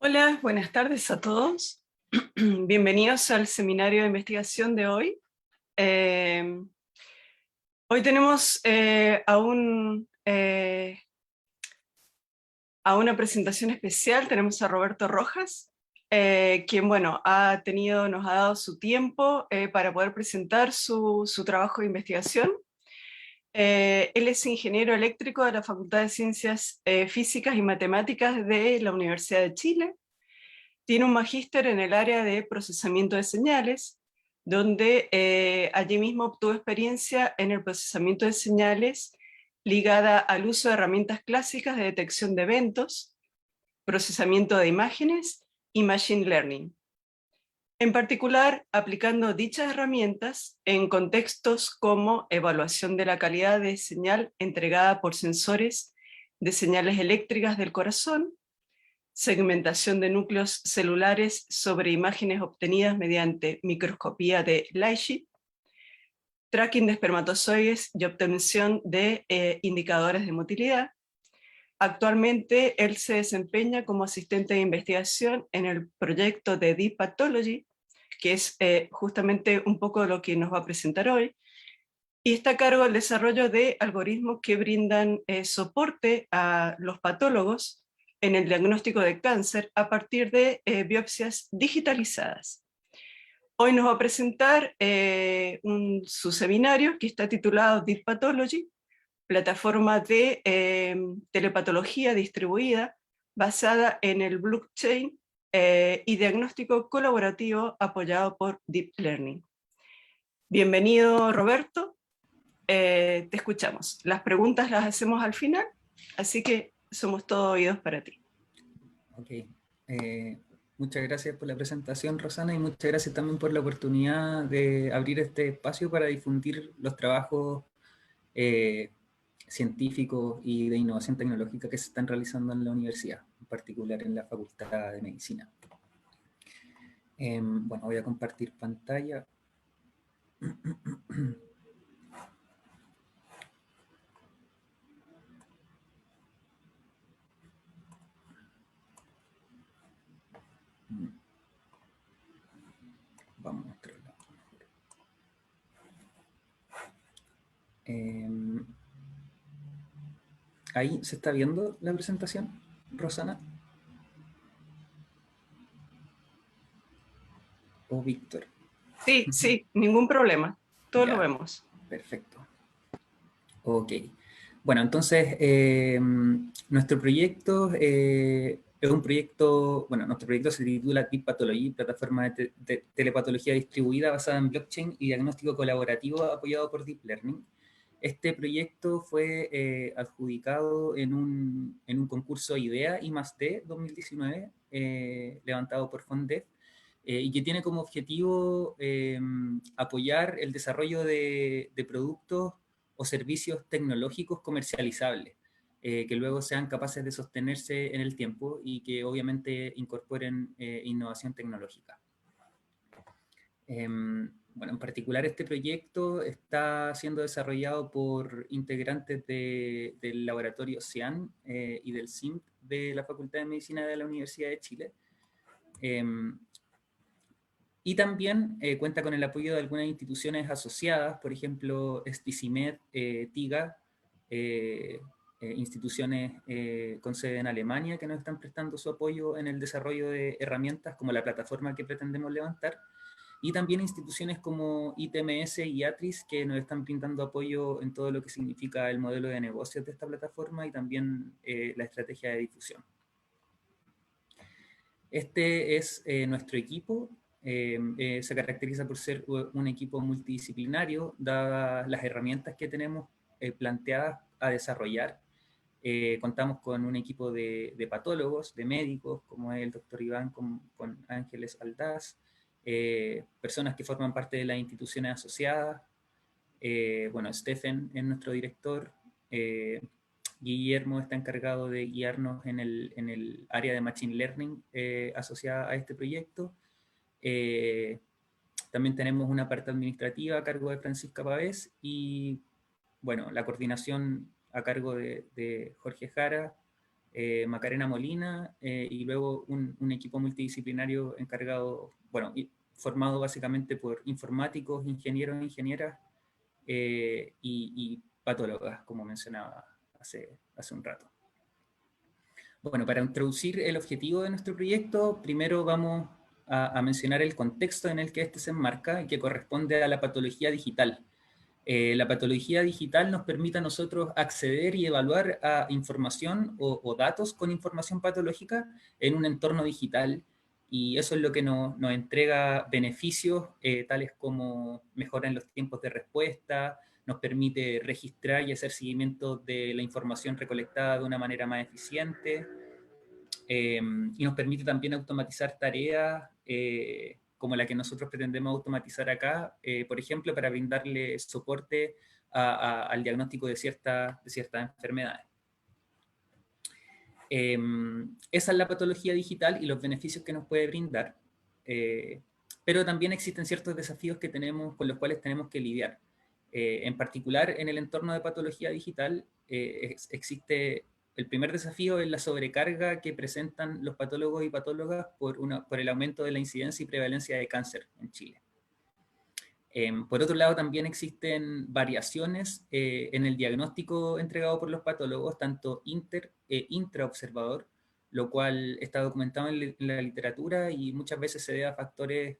Hola, buenas tardes a todos. Bienvenidos al seminario de investigación de hoy. Eh, Hoy tenemos a una presentación especial. Tenemos a Roberto Rojas, quien nos ha dado su tiempo para poder presentar su trabajo de investigación. Él es ingeniero eléctrico de la Facultad de Ciencias Físicas y Matemáticas de la Universidad de Chile. Tiene un magíster en el área de procesamiento de señales, donde allí mismo obtuvo experiencia en el procesamiento de señales ligada al uso de herramientas clásicas de detección de eventos, procesamiento de imágenes y machine learning. En particular, aplicando dichas herramientas en contextos como evaluación de la calidad de señal entregada por sensores de señales eléctricas del corazón, segmentación de núcleos celulares sobre imágenes obtenidas mediante microscopía de Leigh, tracking de espermatozoides y obtención de indicadores de motilidad. Actualmente él se desempeña como asistente de investigación en el proyecto de Deep Pathology, que es justamente un poco lo que nos va a presentar hoy, y está a cargo del desarrollo de algoritmos que brindan soporte a los patólogos en el diagnóstico de cáncer a partir de biopsias digitalizadas. Hoy nos va a presentar su seminario que está titulado Deep Pathology, plataforma de telepatología distribuida basada en el blockchain y diagnóstico colaborativo apoyado por Deep Learning. Bienvenido, Roberto. Te escuchamos. Las preguntas las hacemos al final, así que somos todos oídos para ti. Ok. Muchas gracias por la presentación, Rosana, y muchas gracias también por la oportunidad de abrir este espacio para difundir los trabajos científicos y de innovación tecnológica que se están realizando en la universidad, en particular en la Facultad de Medicina. Bueno, voy a compartir pantalla. Vamos a mostrarla. ¿Ahí se está viendo la presentación, Rosana? ¿O Víctor? Sí, ningún problema. Todo lo Ya, vemos. perfecto. Ok. Bueno, entonces, nuestro proyecto es un proyecto, bueno, nuestro proyecto se titula Deep Pathology, plataforma de telepatología distribuida basada en blockchain y diagnóstico colaborativo apoyado por Deep Learning. Este proyecto fue adjudicado en un concurso IDEA I+D 2019, levantado por Fondev, y que tiene como objetivo apoyar el desarrollo de productos o servicios tecnológicos comercializables, que luego sean capaces de sostenerse en el tiempo y que obviamente incorporen innovación tecnológica. Bueno, en particular este proyecto está siendo desarrollado por integrantes del laboratorio CIAN y del CIMP de la Facultad de Medicina de la Universidad de Chile. Y también cuenta con el apoyo de algunas instituciones asociadas, por ejemplo, Sticimed, TIGA, instituciones con sede en Alemania que nos están prestando su apoyo en el desarrollo de herramientas como la plataforma que pretendemos levantar, y también instituciones como ITMS y ATRIS que nos están brindando apoyo en todo lo que significa el modelo de negocios de esta plataforma y también la estrategia de difusión. Este es nuestro equipo. Se caracteriza por ser un equipo multidisciplinario, dadas las herramientas que tenemos planteadas a desarrollar. Contamos con un equipo de patólogos, de médicos, como es el doctor Iván con Ángeles Aldaz, personas que forman parte de las instituciones asociadas. Bueno, Stephen es nuestro director. Guillermo está encargado de guiarnos en el área de Machine Learning asociada a este proyecto. También tenemos una parte administrativa a cargo de Francisca Pavés y, bueno, la coordinación a cargo de Jorge Jara, Macarena Molina, y luego un equipo multidisciplinario encargado, bueno, formado básicamente por informáticos, ingenieros, ingenieras, y patólogas, como mencionaba hace un rato. Bueno, para introducir el objetivo de nuestro proyecto, primero vamos a mencionar el contexto en el que este se enmarca y que corresponde a la patología digital. La patología digital nos permite a nosotros acceder y evaluar a información o datos con información patológica en un entorno digital, y eso es lo que nos entrega beneficios tales como mejora en los tiempos de respuesta, nos permite registrar y hacer seguimiento de la información recolectada de una manera más eficiente, y nos permite también automatizar tareas como la que nosotros pretendemos automatizar acá, por ejemplo, para brindarle soporte al diagnóstico de ciertas enfermedades. Esa es la patología digital y los beneficios que nos puede brindar, pero también existen ciertos desafíos que con los cuales tenemos que lidiar. En particular, en el entorno de patología digital, existe el primer desafío, es la sobrecarga que presentan los patólogos y patólogas por el aumento de la incidencia y prevalencia de cáncer en Chile. Por otro lado, también existen variaciones en el diagnóstico entregado por los patólogos, tanto inter e intraobservador, lo cual está documentado en la literatura y muchas veces se debe a factores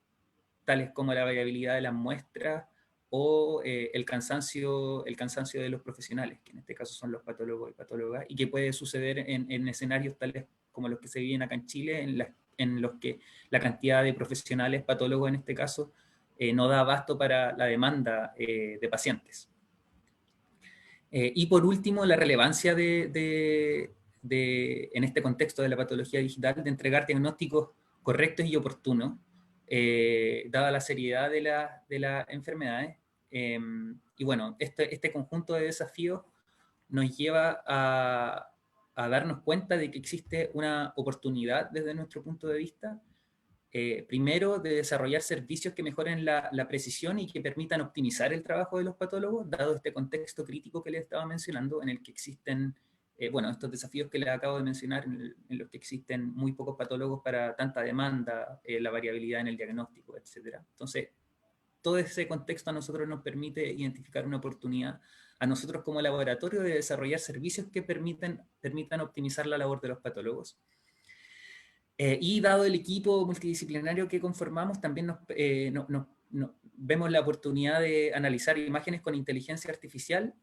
tales como la variabilidad de las muestras o el cansancio de los profesionales, que en este caso son los patólogos y patólogas, y que puede suceder en escenarios tales como los que se viven acá en Chile, en los que la cantidad de profesionales, patólogos en este caso, no da abasto para la demanda de pacientes. Y por último, la relevancia en este contexto de la patología digital, de entregar diagnósticos correctos y oportunos, dada la seriedad de las enfermedades. Y bueno, este conjunto de desafíos nos lleva a darnos cuenta de que existe una oportunidad desde nuestro punto de vista, primero, de desarrollar servicios que mejoren la precisión y que permitan optimizar el trabajo de los patólogos, dado este contexto crítico que les estaba mencionando, en el que existen, bueno, estos desafíos que les acabo de mencionar, en los que existen muy pocos patólogos para tanta demanda, la variabilidad en el diagnóstico, etc. Entonces, todo ese contexto a nosotros nos permite identificar una oportunidad a nosotros como laboratorio de desarrollar servicios que permitan optimizar la labor de los patólogos. Y dado el equipo multidisciplinario que conformamos, también vemos la oportunidad de analizar imágenes con inteligencia artificial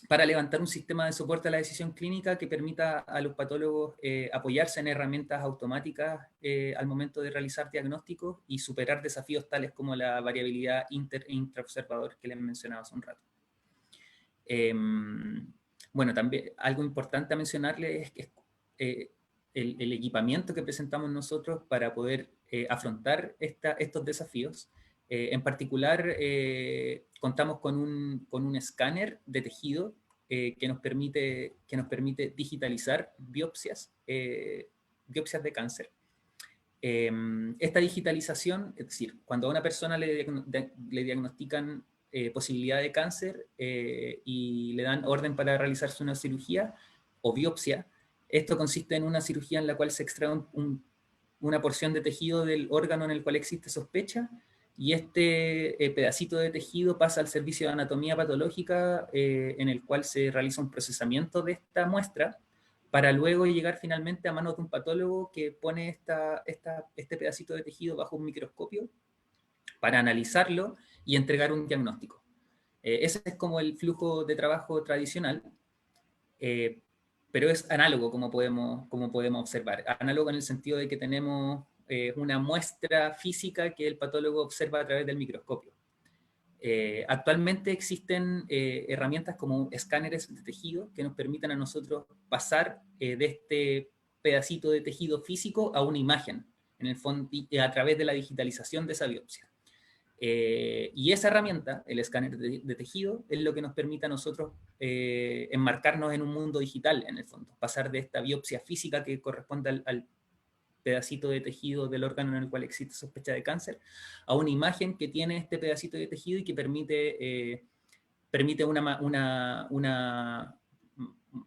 para levantar un sistema de soporte a la decisión clínica que permita a los patólogos apoyarse en herramientas automáticas al momento de realizar diagnósticos y superar desafíos tales como la variabilidad inter e intraobservador que les mencionaba hace un rato. Bueno, también algo importante a mencionarles es que el equipamiento que presentamos nosotros para poder afrontar estos desafíos. En particular, contamos con un escáner de tejido que nos permite digitalizar biopsias de cáncer. Esta digitalización, es decir, cuando a una persona le diagnostican posibilidad de cáncer y le dan orden para realizarse una cirugía o biopsia, esto consiste en una cirugía en la cual se extrae una porción de tejido del órgano en el cual existe sospecha, y este pedacito de tejido pasa al servicio de anatomía patológica en el cual se realiza un procesamiento de esta muestra para luego llegar finalmente a manos de un patólogo que pone este pedacito de tejido bajo un microscopio para analizarlo y entregar un diagnóstico. Ese es como el flujo de trabajo tradicional, pero es análogo, como podemos observar. Análogo en el sentido de que tenemos una muestra física que el patólogo observa a través del microscopio. Actualmente existen herramientas como escáneres de tejido que nos permiten a nosotros pasar de este pedacito de tejido físico a una imagen, en el fondo, a través de la digitalización de esa biopsia. Y esa herramienta, el escáner de tejido, es lo que nos permite a nosotros enmarcarnos en un mundo digital, en el fondo, pasar de esta biopsia física que corresponde al pedacito de tejido del órgano en el cual existe sospecha de cáncer, a una imagen que tiene este pedacito de tejido y que permite una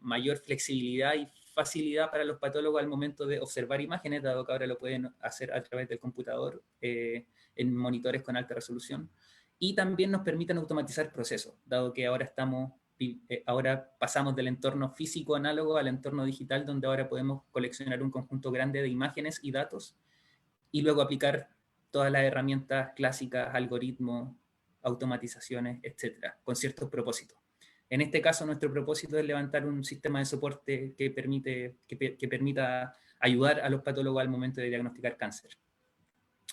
mayor flexibilidad facilidad para los patólogos al momento de observar imágenes, dado que ahora lo pueden hacer a través del computador en monitores con alta resolución. Y también nos permiten automatizar procesos, dado que ahora pasamos del entorno físico análogo al entorno digital, donde ahora podemos coleccionar un conjunto grande de imágenes y datos y luego aplicar todas las herramientas clásicas, algoritmos, automatizaciones, etcétera, con ciertos propósitos. En este caso, nuestro propósito es levantar un sistema de soporte que permita ayudar a los patólogos al momento de diagnosticar cáncer.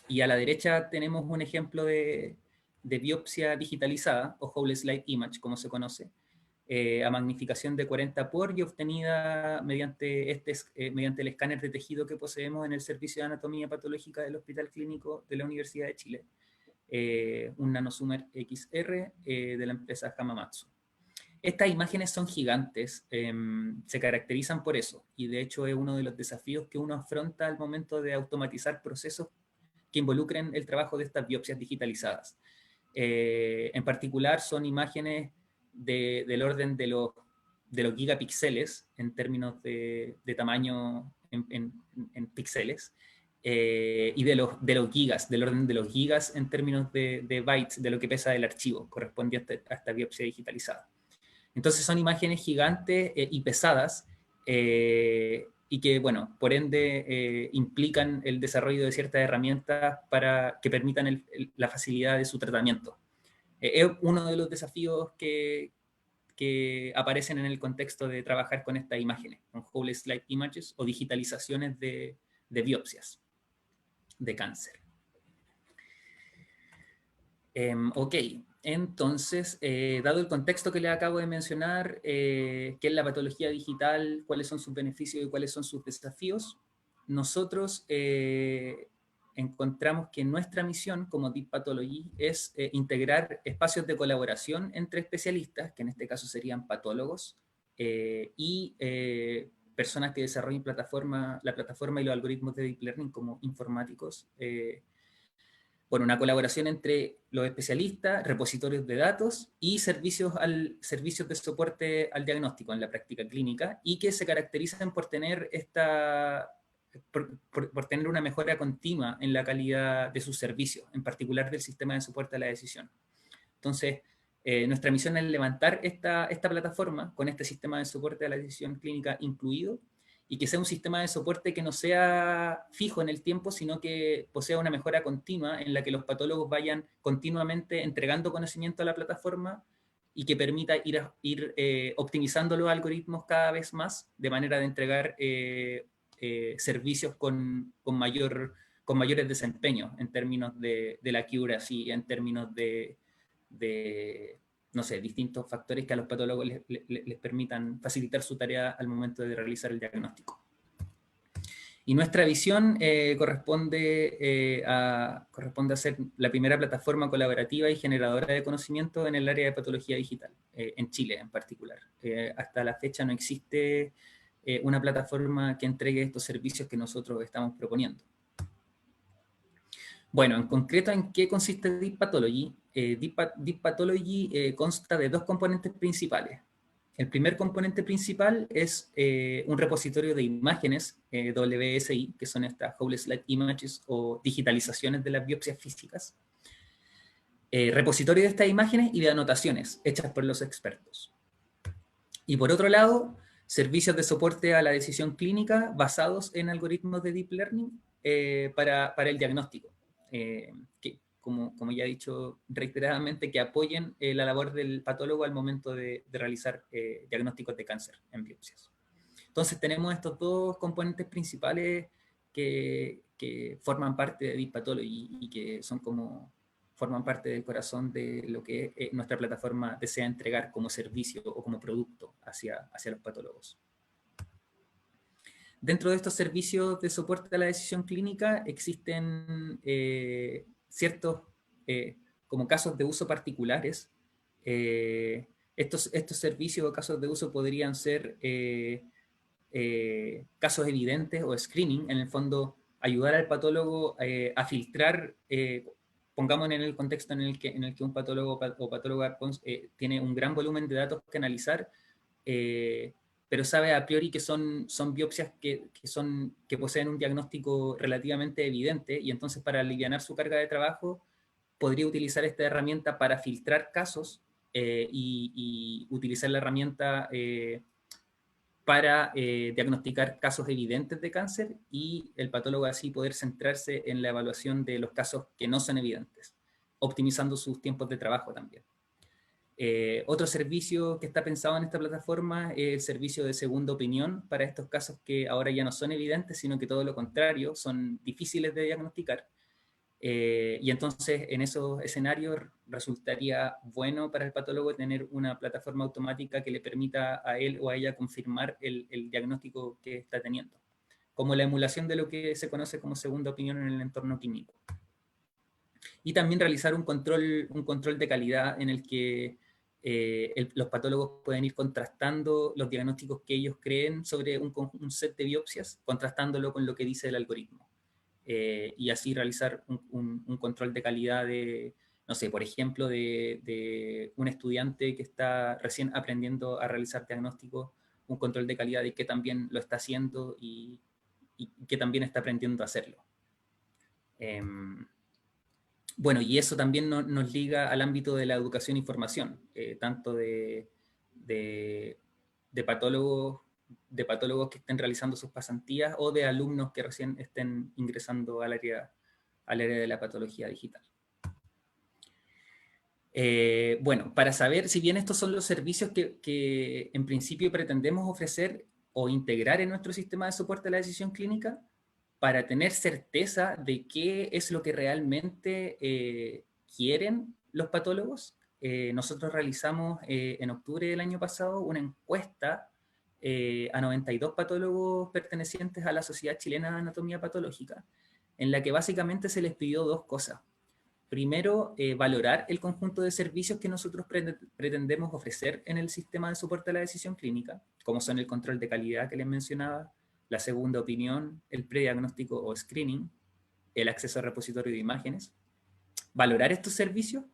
Y a la derecha tenemos un ejemplo de biopsia digitalizada, o whole slide image, como se conoce, a magnificación de 40 por y obtenida mediante el escáner de tejido que poseemos en el Servicio de Anatomía Patológica del Hospital Clínico de la Universidad de Chile, un Nanosumer XR de la empresa Hamamatsu. Estas imágenes son gigantes, se caracterizan por eso, y de hecho es uno de los desafíos que uno afronta al momento de automatizar procesos que involucren el trabajo de estas biopsias digitalizadas. En particular son imágenes del orden de los gigapíxeles en términos de tamaño en píxeles, y de los gigas, del orden de los gigas en términos de bytes, de lo que pesa el archivo correspondiente a esta biopsia digitalizada. Entonces son imágenes gigantes y pesadas, y que, bueno, por ende implican el desarrollo de ciertas herramientas para que permitan la facilidad de su tratamiento. Es uno de los desafíos que aparecen en el contexto de trabajar con estas imágenes, con whole slide images o digitalizaciones de biopsias de cáncer. Ok, entonces, dado el contexto que les acabo de mencionar, qué es la patología digital, cuáles son sus beneficios y cuáles son sus desafíos, nosotros encontramos que nuestra misión como Deep Pathology es integrar espacios de colaboración entre especialistas, que en este caso serían patólogos, y personas que desarrollen la plataforma y los algoritmos de Deep Learning como informáticos, bueno, una colaboración entre los especialistas, repositorios de datos y servicios de soporte al diagnóstico en la práctica clínica, y que se caracterizan por tener por tener una mejora continua en la calidad de sus servicios, en particular del sistema de soporte a la decisión. Entonces, nuestra misión es levantar esta plataforma con este sistema de soporte a la decisión clínica incluido, y que sea un sistema de soporte que no sea fijo en el tiempo, sino que posea una mejora continua en la que los patólogos vayan continuamente entregando conocimiento a la plataforma y que permita ir optimizando los algoritmos cada vez más, de manera de entregar servicios con mayores desempeños en términos de la accuracy, en términos de no sé, distintos factores que a los patólogos les permitan facilitar su tarea al momento de realizar el diagnóstico. Y nuestra visión corresponde a ser la primera plataforma colaborativa y generadora de conocimiento en el área de patología digital, en Chile en particular. Hasta la fecha no existe una plataforma que entregue estos servicios que nosotros estamos proponiendo. Bueno, en concreto, ¿en qué consiste Deep Pathology? Deep Pathology consta de dos componentes principales. El primer componente principal es un repositorio de imágenes, WSI, que son estas Whole Slide Images o digitalizaciones de las biopsias físicas. Repositorio de estas imágenes y de anotaciones hechas por los expertos. Y por otro lado, servicios de soporte a la decisión clínica basados en algoritmos de Deep Learning para el diagnóstico. Que, como ya he dicho reiteradamente, que apoyen la labor del patólogo al momento de realizar diagnósticos de cáncer en biopsias. Entonces tenemos estos dos componentes principales que forman parte de Deep Pathology y que forman parte del corazón de lo que nuestra plataforma desea entregar como servicio o como producto hacia los patólogos. Dentro de estos servicios de soporte a la decisión clínica existen ciertos como casos de uso particulares. Estos servicios o casos de uso podrían ser casos evidentes o screening, en el fondo ayudar al patólogo a filtrar, pongamos en el contexto en el que un patólogo o patóloga tiene un gran volumen de datos que analizar, pero sabe a priori que son biopsias que poseen un diagnóstico relativamente evidente, y entonces para alivianar su carga de trabajo podría utilizar esta herramienta para filtrar casos y utilizar la herramienta para diagnosticar casos evidentes de cáncer, y el patólogo así poder centrarse en la evaluación de los casos que no son evidentes, optimizando sus tiempos de trabajo también. Otro servicio que está pensado en esta plataforma es el servicio de segunda opinión para estos casos que ahora ya no son evidentes, sino que todo lo contrario, son difíciles de diagnosticar. Y entonces en esos escenarios resultaría bueno para el patólogo tener una plataforma automática que le permita a él o a ella confirmar el diagnóstico que está teniendo, como la emulación de lo que se conoce como segunda opinión en el entorno clínico. Y también realizar un control de calidad en el que los patólogos pueden ir contrastando los diagnósticos que ellos creen sobre un set de biopsias, contrastándolo con lo que dice el algoritmo. Y así realizar un control de calidad de, no sé, por ejemplo, de un estudiante que está recién aprendiendo a realizar diagnósticos, un control de calidad de que también lo está haciendo y que también está aprendiendo a hacerlo. Bueno, y eso también nos liga al ámbito de la educación e información, tanto de patólogos que estén realizando sus pasantías o de alumnos que recién estén ingresando al área de la patología digital. Bueno, para saber, si bien estos son los servicios que en principio pretendemos ofrecer o integrar en nuestro sistema de soporte a la decisión clínica, para tener certeza de qué es lo que realmente quieren los patólogos, nosotros realizamos en octubre del año pasado una encuesta a 92 patólogos pertenecientes a la Sociedad Chilena de Anatomía Patológica, en la que básicamente se les pidió dos cosas. Primero, valorar el conjunto de servicios que nosotros pretendemos ofrecer en el sistema de soporte a la decisión clínica, como son el control de calidad que les mencionaba, la segunda opinión, el prediagnóstico o screening, el acceso al repositorio de imágenes, valorar estos servicios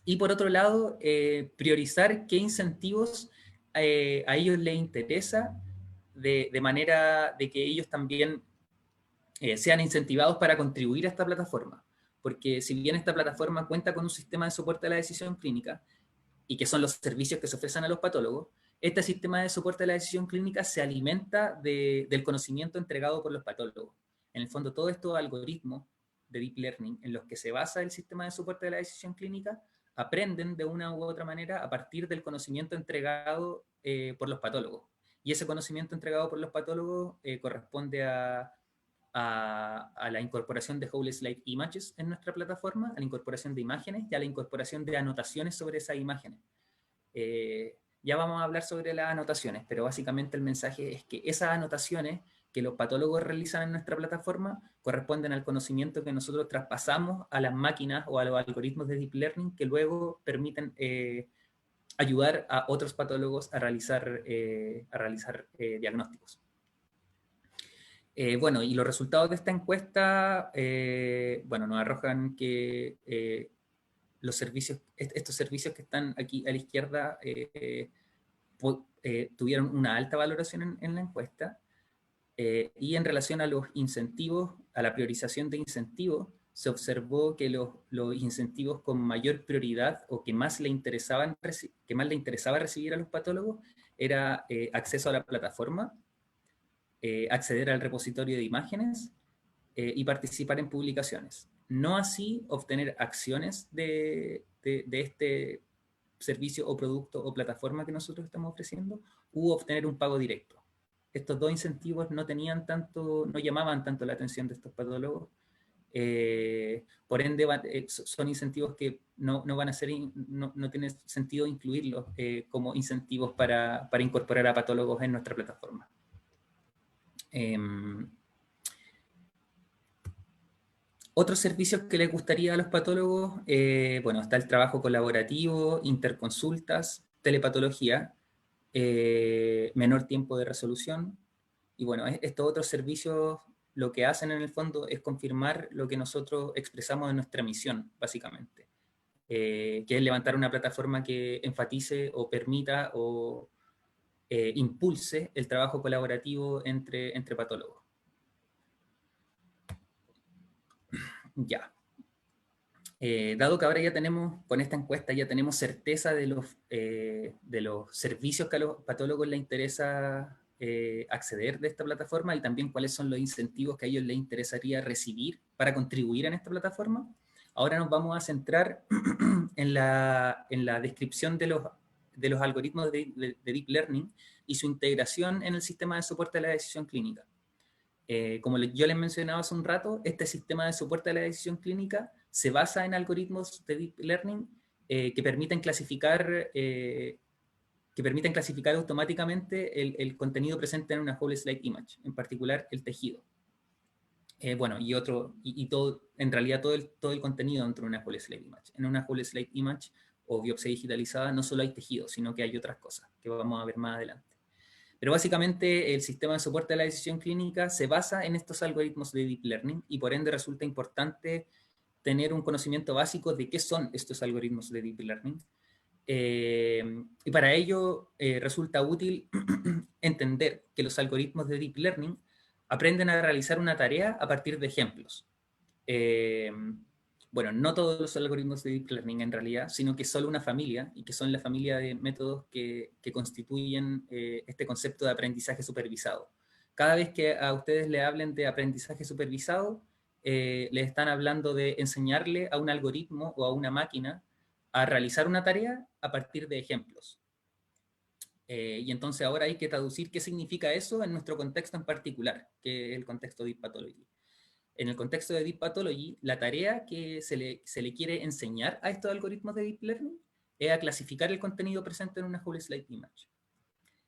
y por otro lado, priorizar qué incentivos a ellos les interesa de manera de que ellos también sean incentivados para contribuir a esta plataforma. Porque si bien esta plataforma cuenta con un sistema de soporte a la decisión clínica y que son los servicios que se ofrecen a los patólogos, este sistema de soporte a la decisión clínica se alimenta del conocimiento entregado por los patólogos. En el fondo, todos estos algoritmos de deep learning en los que se basa el sistema de soporte a la decisión clínica aprenden de una u otra manera a partir del conocimiento entregado por los patólogos. Y ese conocimiento entregado por los patólogos corresponde a la incorporación de Whole Slide Images en nuestra plataforma, a la incorporación de imágenes y a la incorporación de anotaciones sobre esas imágenes. Ya vamos a hablar sobre las anotaciones, pero básicamente el mensaje es que esas anotaciones que los patólogos realizan en nuestra plataforma corresponden al conocimiento que nosotros traspasamos a las máquinas o a los algoritmos de Deep Learning que luego permiten ayudar a otros patólogos a realizar diagnósticos. Bueno, y los resultados de esta encuesta, bueno, nos arrojan que estos servicios que están aquí a la izquierda tuvieron una alta valoración en la encuesta, y en relación a los incentivos, a la priorización de incentivos, se observó que los incentivos con mayor prioridad o que más le interesaba recibir a los patólogos era acceso a la plataforma, acceder al repositorio de imágenes y participar en publicaciones. No así obtener acciones de este servicio o producto o plataforma que nosotros estamos ofreciendo, u obtener un pago directo. Estos dos incentivos no llamaban tanto la atención de estos patólogos, por ende son incentivos que no van a ser, no tiene sentido incluirlos como incentivos para incorporar a patólogos en nuestra plataforma. Otros servicios que les gustaría a los patólogos, bueno, está el trabajo colaborativo, interconsultas, telepatología, menor tiempo de resolución. Y bueno, estos otros servicios lo que hacen en el fondo es confirmar lo que nosotros expresamos en nuestra misión, básicamente, que es levantar una plataforma que enfatice o permita o impulse el trabajo colaborativo entre patólogos. Ya. Dado que ahora ya tenemos, con esta encuesta, ya tenemos certeza de los servicios que a los patólogos les interesa acceder de esta plataforma y también cuáles son los incentivos que a ellos les interesaría recibir para contribuir en esta plataforma, ahora nos vamos a centrar en la descripción de los algoritmos de Deep Learning y su integración en el sistema de soporte a la decisión clínica. Como yo les mencionaba hace un rato, este sistema de soporte a la decisión clínica se basa en algoritmos de Deep Learning que permiten clasificar automáticamente el contenido presente en una whole slide image, en particular el tejido. Bueno, y todo, en realidad todo el contenido dentro de una whole slide image. En una whole slide image o biopsia digitalizada no solo hay tejido, sino que hay otras cosas que vamos a ver más adelante. Pero básicamente el sistema de soporte a la decisión clínica se basa en estos algoritmos de Deep Learning y por ende resulta importante tener un conocimiento básico de qué son estos algoritmos de Deep Learning. Y para ello resulta útil entender que los algoritmos de Deep Learning aprenden a realizar una tarea a partir de ejemplos. Bueno, no todos los algoritmos de Deep Learning en realidad, sino que solo una familia, y que son la familia de métodos que constituyen este concepto de aprendizaje supervisado. Cada vez que a ustedes le hablen de aprendizaje supervisado, les están hablando de enseñarle a un algoritmo o a una máquina a realizar una tarea a partir de ejemplos. Y entonces ahora hay que traducir qué significa eso en nuestro contexto en particular, que es el contexto de Deep Pathology. En el contexto de Deep Pathology, la tarea que se le quiere enseñar a estos algoritmos de Deep Learning es a clasificar el contenido presente en una whole slide image.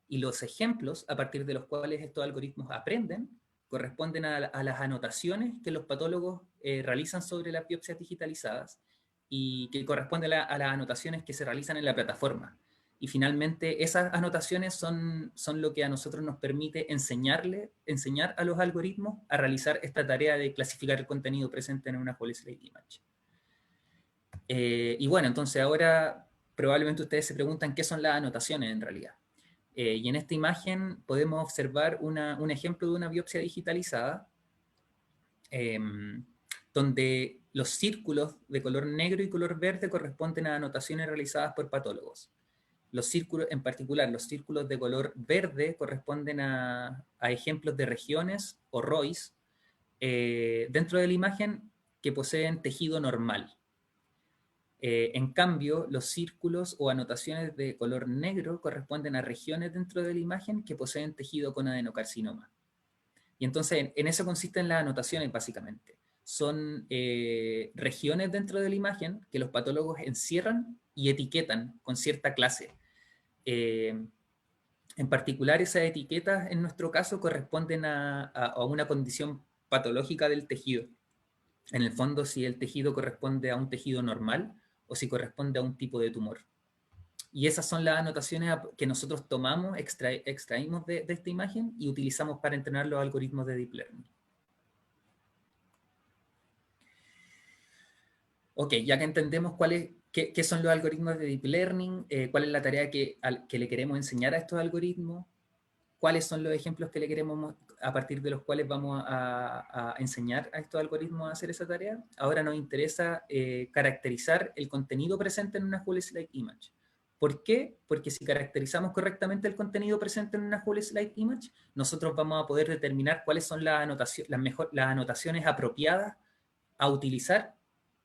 Y los ejemplos a partir de los cuales estos algoritmos aprenden corresponden a las anotaciones que los patólogos realizan sobre las biopsias digitalizadas y que corresponden a las anotaciones que se realizan en la plataforma. Y finalmente esas anotaciones son lo que a nosotros nos permite enseñar a los algoritmos a realizar esta tarea de clasificar el contenido presente en una whole slide image. Y bueno, entonces ahora probablemente ustedes se preguntan qué son las anotaciones en realidad. Y en esta imagen podemos observar un ejemplo de una biopsia digitalizada donde los círculos de color negro y color verde corresponden a anotaciones realizadas por patólogos. Los círculos, en particular, los círculos de color verde corresponden a ejemplos de regiones o ROIs dentro de la imagen que poseen tejido normal. En cambio, los círculos o anotaciones de color negro corresponden a regiones dentro de la imagen que poseen tejido con adenocarcinoma. Y entonces, en eso consisten las anotaciones, básicamente. Son regiones dentro de la imagen que los patólogos encierran y etiquetan con cierta clase. En particular, esas etiquetas, en nuestro caso, corresponden a una condición patológica del tejido. En el fondo, si el tejido corresponde a un tejido normal o si corresponde a un tipo de tumor. Y esas son las anotaciones que nosotros tomamos, extraímos de esta imagen y utilizamos para entrenar los algoritmos de Deep Learning. Ok, ya que entendemos qué son los algoritmos de Deep Learning, cuál es la tarea que le queremos enseñar a estos algoritmos, cuáles son los ejemplos que le queremos, a partir de los cuales vamos a enseñar a estos algoritmos a hacer esa tarea, ahora nos interesa caracterizar el contenido presente en una whole slide image. ¿Por qué? Porque si caracterizamos correctamente el contenido presente en una whole slide image, nosotros vamos a poder determinar cuáles son las anotaciones apropiadas a utilizar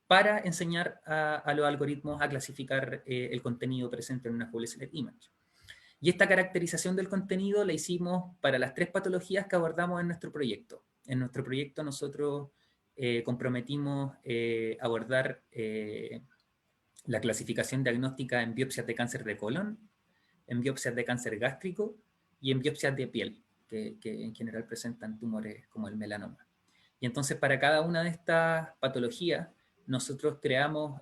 para enseñar a los algoritmos a clasificar el contenido presente en una whole slide image. Y esta caracterización del contenido la hicimos para las 3 patologías que abordamos en nuestro proyecto. En nuestro proyecto nosotros comprometimos abordar la clasificación diagnóstica en biopsias de cáncer de colon, en biopsias de cáncer gástrico y en biopsias de piel, que en general presentan tumores como el melanoma. Y entonces para cada una de estas patologías nosotros creamos...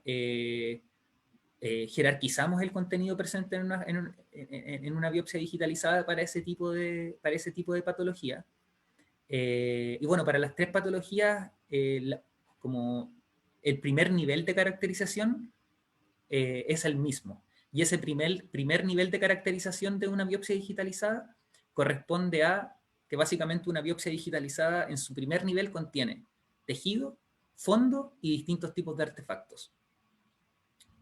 jerarquizamos el contenido presente en una biopsia digitalizada para ese tipo de patología. Y bueno, para las 3 patologías, como el primer nivel de caracterización es el mismo. Y ese primer nivel de caracterización de una biopsia digitalizada corresponde a que básicamente una biopsia digitalizada en su primer nivel contiene tejido, fondo y distintos tipos de artefactos.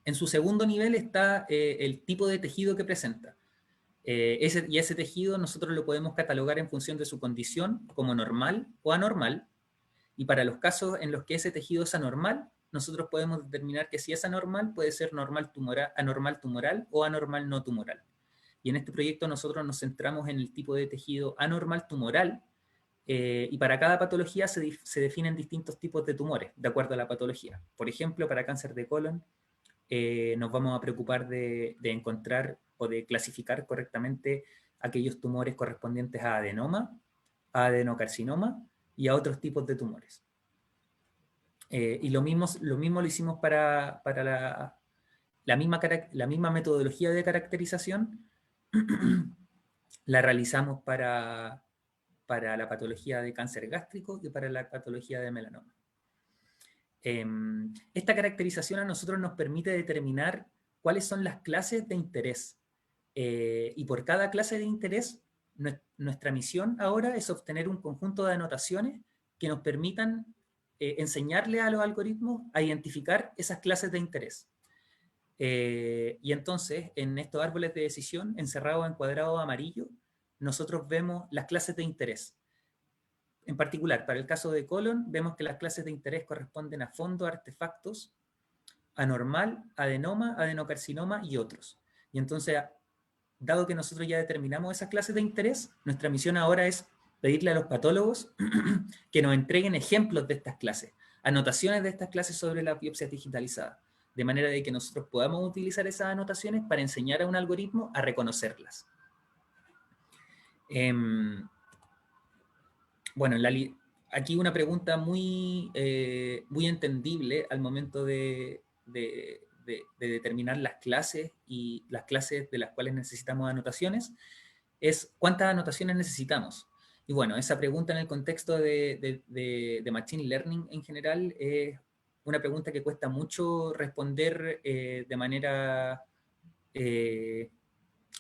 En su segundo nivel está el tipo de tejido que presenta. Y ese tejido nosotros lo podemos catalogar en función de su condición como normal o anormal. Y para los casos en los que ese tejido es anormal, nosotros podemos determinar que si es anormal puede ser anormal tumoral o anormal no tumoral. Y en este proyecto nosotros nos centramos en el tipo de tejido anormal tumoral, y para cada patología se definen distintos tipos de tumores, de acuerdo a la patología. Por ejemplo, para cáncer de colon, nos vamos a preocupar de encontrar o de clasificar correctamente aquellos tumores correspondientes a adenoma, a adenocarcinoma y a otros tipos de tumores. Y lo mismo lo hicimos para la misma metodología de caracterización, la realizamos para la patología de cáncer gástrico y para la patología de melanoma. Esta caracterización a nosotros nos permite determinar cuáles son las clases de interés. Y por cada clase de interés, nuestra misión ahora es obtener un conjunto de anotaciones que nos permitan enseñarle a los algoritmos a identificar esas clases de interés. Y entonces, en estos árboles de decisión, encerrados en cuadrado amarillo, nosotros vemos las clases de interés. En particular, para el caso de colon, vemos que las clases de interés corresponden a fondo, artefactos, anormal, adenoma, adenocarcinoma y otros. Y entonces, dado que nosotros ya determinamos esas clases de interés, nuestra misión ahora es pedirle a los patólogos que nos entreguen ejemplos de estas clases, anotaciones de estas clases sobre las biopsias digitalizadas, de manera de que nosotros podamos utilizar esas anotaciones para enseñar a un algoritmo a reconocerlas. Bueno, aquí una pregunta muy entendible al momento de determinar las clases y las clases de las cuales necesitamos anotaciones, es ¿cuántas anotaciones necesitamos? Y bueno, esa pregunta en el contexto de Machine Learning en general es una pregunta que cuesta mucho responder de manera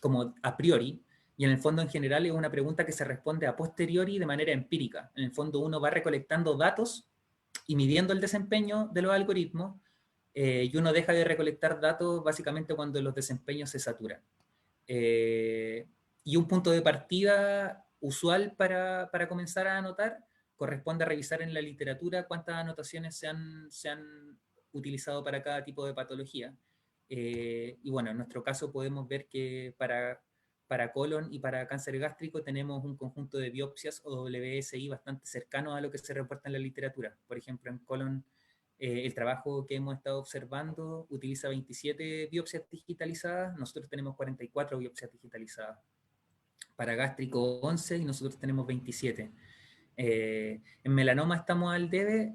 como a priori, y en el fondo en general es una pregunta que se responde a posteriori de manera empírica. En el fondo uno va recolectando datos y midiendo el desempeño de los algoritmos, y uno deja de recolectar datos básicamente cuando los desempeños se saturan. Y un punto de partida usual para comenzar a anotar corresponde a revisar en la literatura cuántas anotaciones se han utilizado para cada tipo de patología. Y bueno, en nuestro caso podemos ver que para colon y para cáncer gástrico tenemos un conjunto de biopsias o WSI bastante cercano a lo que se reporta en la literatura. Por ejemplo, en colon, el trabajo que hemos estado observando utiliza 27 biopsias digitalizadas, nosotros tenemos 44 biopsias digitalizadas. Para gástrico 11 y nosotros tenemos 27. En melanoma estamos al debe,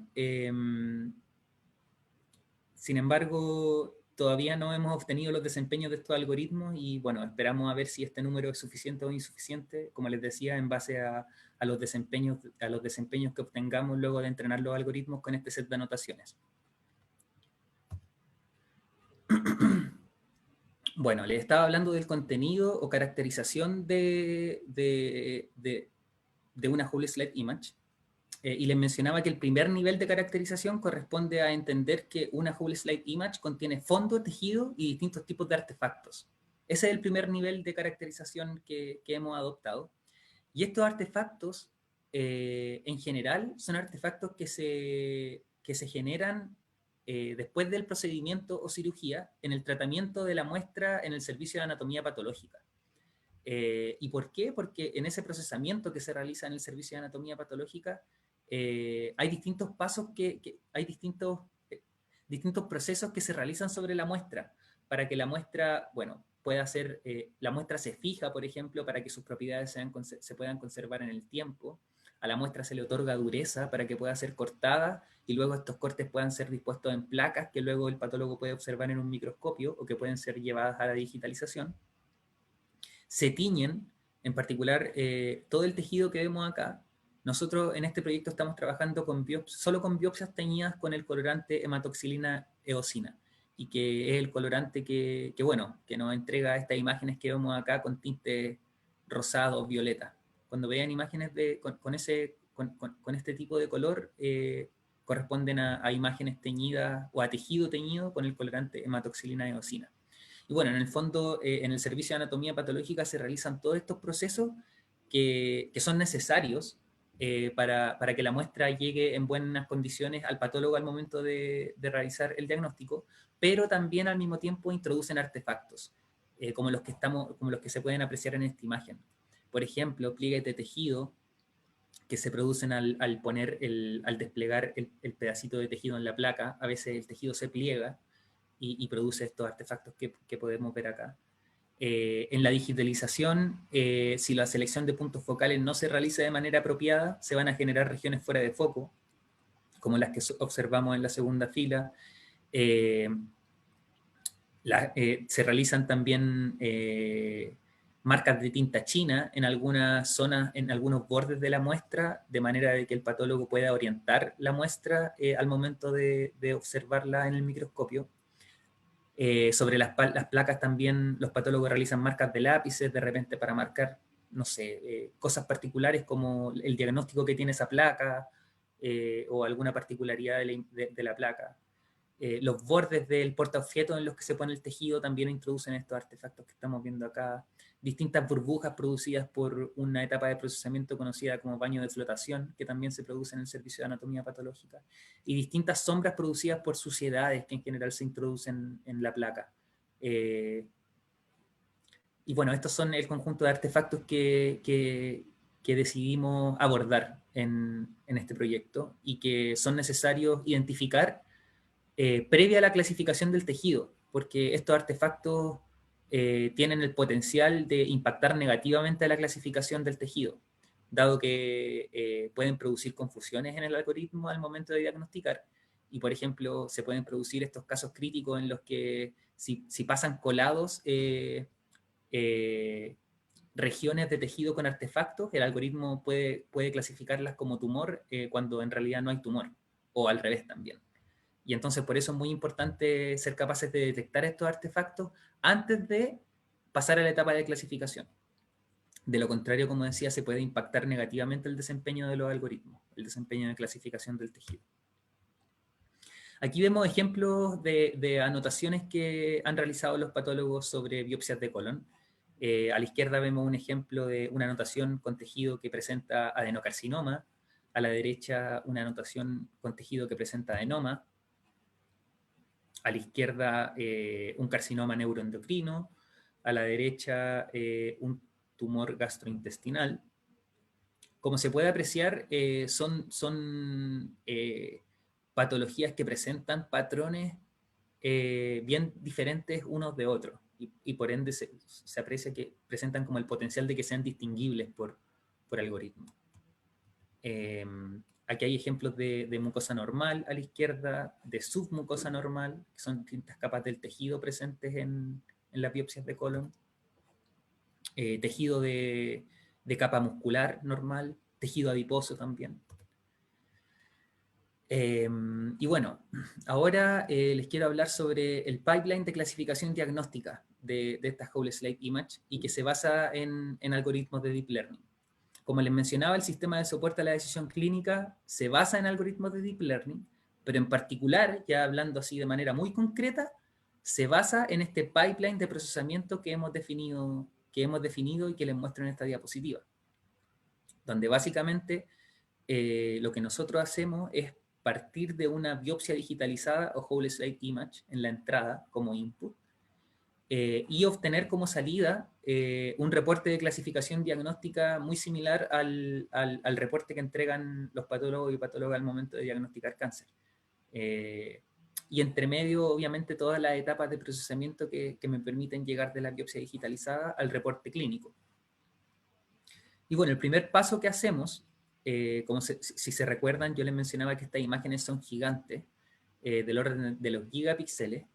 sin embargo, todavía no hemos obtenido los desempeños de estos algoritmos y bueno, esperamos a ver si este número es suficiente o insuficiente, como les decía, en base a los desempeños que obtengamos luego de entrenar los algoritmos con este set de anotaciones. Bueno, les estaba hablando del contenido o caracterización de una Whole Slide Image. Y les mencionaba que el primer nivel de caracterización corresponde a entender que una Whole Slide Image contiene fondo, tejido y distintos tipos de artefactos. Ese es el primer nivel de caracterización que hemos adoptado. Y estos artefactos, en general, son artefactos que se generan después del procedimiento o cirugía en el tratamiento de la muestra en el servicio de anatomía patológica. ¿Y por qué? Porque en ese procesamiento que se realiza en el servicio de anatomía patológica hay distintos pasos hay distintos procesos que se realizan sobre la muestra para que la muestra, bueno, pueda ser, la muestra se fija, por ejemplo, para que sus propiedades se puedan conservar en el tiempo. A la muestra se le otorga dureza para que pueda ser cortada y luego estos cortes puedan ser dispuestos en placas que luego el patólogo puede observar en un microscopio o que pueden ser llevadas a la digitalización. Se tiñen, en particular, todo el tejido que vemos acá. Nosotros en este proyecto estamos trabajando solo con biopsias teñidas con el colorante hematoxilina eosina. y que es el colorante bueno, que nos entrega estas imágenes que vemos acá con tinte rosado o violeta. Cuando vean imágenes con este tipo de color, corresponden a imágenes teñidas o a tejido teñido con el colorante hematoxilina eosina. Y bueno, en el fondo, en el servicio de anatomía patológica se realizan todos estos procesos que son necesarios para que la muestra llegue en buenas condiciones al patólogo al momento de realizar el diagnóstico, pero también al mismo tiempo introducen artefactos, como los que se pueden apreciar en esta imagen. Por ejemplo, pliegues de tejido que se producen al desplegar el pedacito de tejido en la placa. A veces el tejido se pliega y produce estos artefactos que podemos ver acá. En la digitalización, si la selección de puntos focales no se realiza de manera apropiada, se van a generar regiones fuera de foco, como las que observamos en la segunda fila. Se realizan también marcas de tinta china en algunas zonas, en algunos bordes de la muestra, de manera de que el patólogo pueda orientar la muestra al momento de observarla en el microscopio. Sobre las placas también los patólogos realizan marcas de lápices de repente para marcar, no sé, cosas particulares como el diagnóstico que tiene esa placa o alguna particularidad de la placa. Los bordes del portaobjetos en los que se pone el tejido también introducen estos artefactos que estamos viendo acá. Distintas burbujas producidas por una etapa de procesamiento conocida como baño de flotación, que también se produce en el servicio de anatomía patológica. Y distintas sombras producidas por suciedades que en general se introducen en la placa. Y bueno, estos son el conjunto de artefactos que decidimos abordar en este proyecto y que son necesarios identificar previa a la clasificación del tejido, porque estos artefactos tienen el potencial de impactar negativamente a la clasificación del tejido, dado que pueden producir confusiones en el algoritmo al momento de diagnosticar. Y, por ejemplo, se pueden producir estos casos críticos en los que si pasan colados regiones de tejido con artefactos, el algoritmo puede clasificarlas como tumor cuando en realidad no hay tumor, o al revés también. Y entonces por eso es muy importante ser capaces de detectar estos artefactos antes de pasar a la etapa de clasificación. De lo contrario, como decía, se puede impactar negativamente el desempeño de los algoritmos, el desempeño de clasificación del tejido. Aquí vemos ejemplos de anotaciones que han realizado los patólogos sobre biopsias de colon. A la izquierda vemos un ejemplo de una anotación con tejido que presenta adenocarcinoma, a la derecha una anotación con tejido que presenta adenoma, a la izquierda un carcinoma neuroendocrino, a la derecha un tumor gastrointestinal. Como se puede apreciar, son patologías que presentan patrones bien diferentes unos de otros y por ende se aprecia que presentan como el potencial de que sean distinguibles por algoritmo. Aquí hay ejemplos de mucosa normal a la izquierda, de submucosa normal, que son distintas capas del tejido presentes en las biopsias de colon, tejido de capa muscular normal, tejido adiposo también. Y bueno, ahora les quiero hablar sobre el pipeline de clasificación diagnóstica de esta Whole Slide Image y que se basa en algoritmos de Deep Learning. Como les mencionaba, el sistema de soporte a la decisión clínica se basa en algoritmos de Deep Learning, pero en particular, ya hablando así de manera muy concreta, se basa en este pipeline de procesamiento que hemos definido y que les muestro en esta diapositiva, donde básicamente lo que nosotros hacemos es partir de una biopsia digitalizada o Whole Slide Image en la entrada como input, y obtener como salida un reporte de clasificación diagnóstica muy similar al reporte que entregan los patólogos y patólogas al momento de diagnosticar cáncer. Y entre medio, obviamente, todas las etapas de procesamiento que me permiten llegar de la biopsia digitalizada al reporte clínico. Y bueno, el primer paso que hacemos, si se recuerdan, yo les mencionaba que estas imágenes son gigantes, del orden de los gigapíxeles,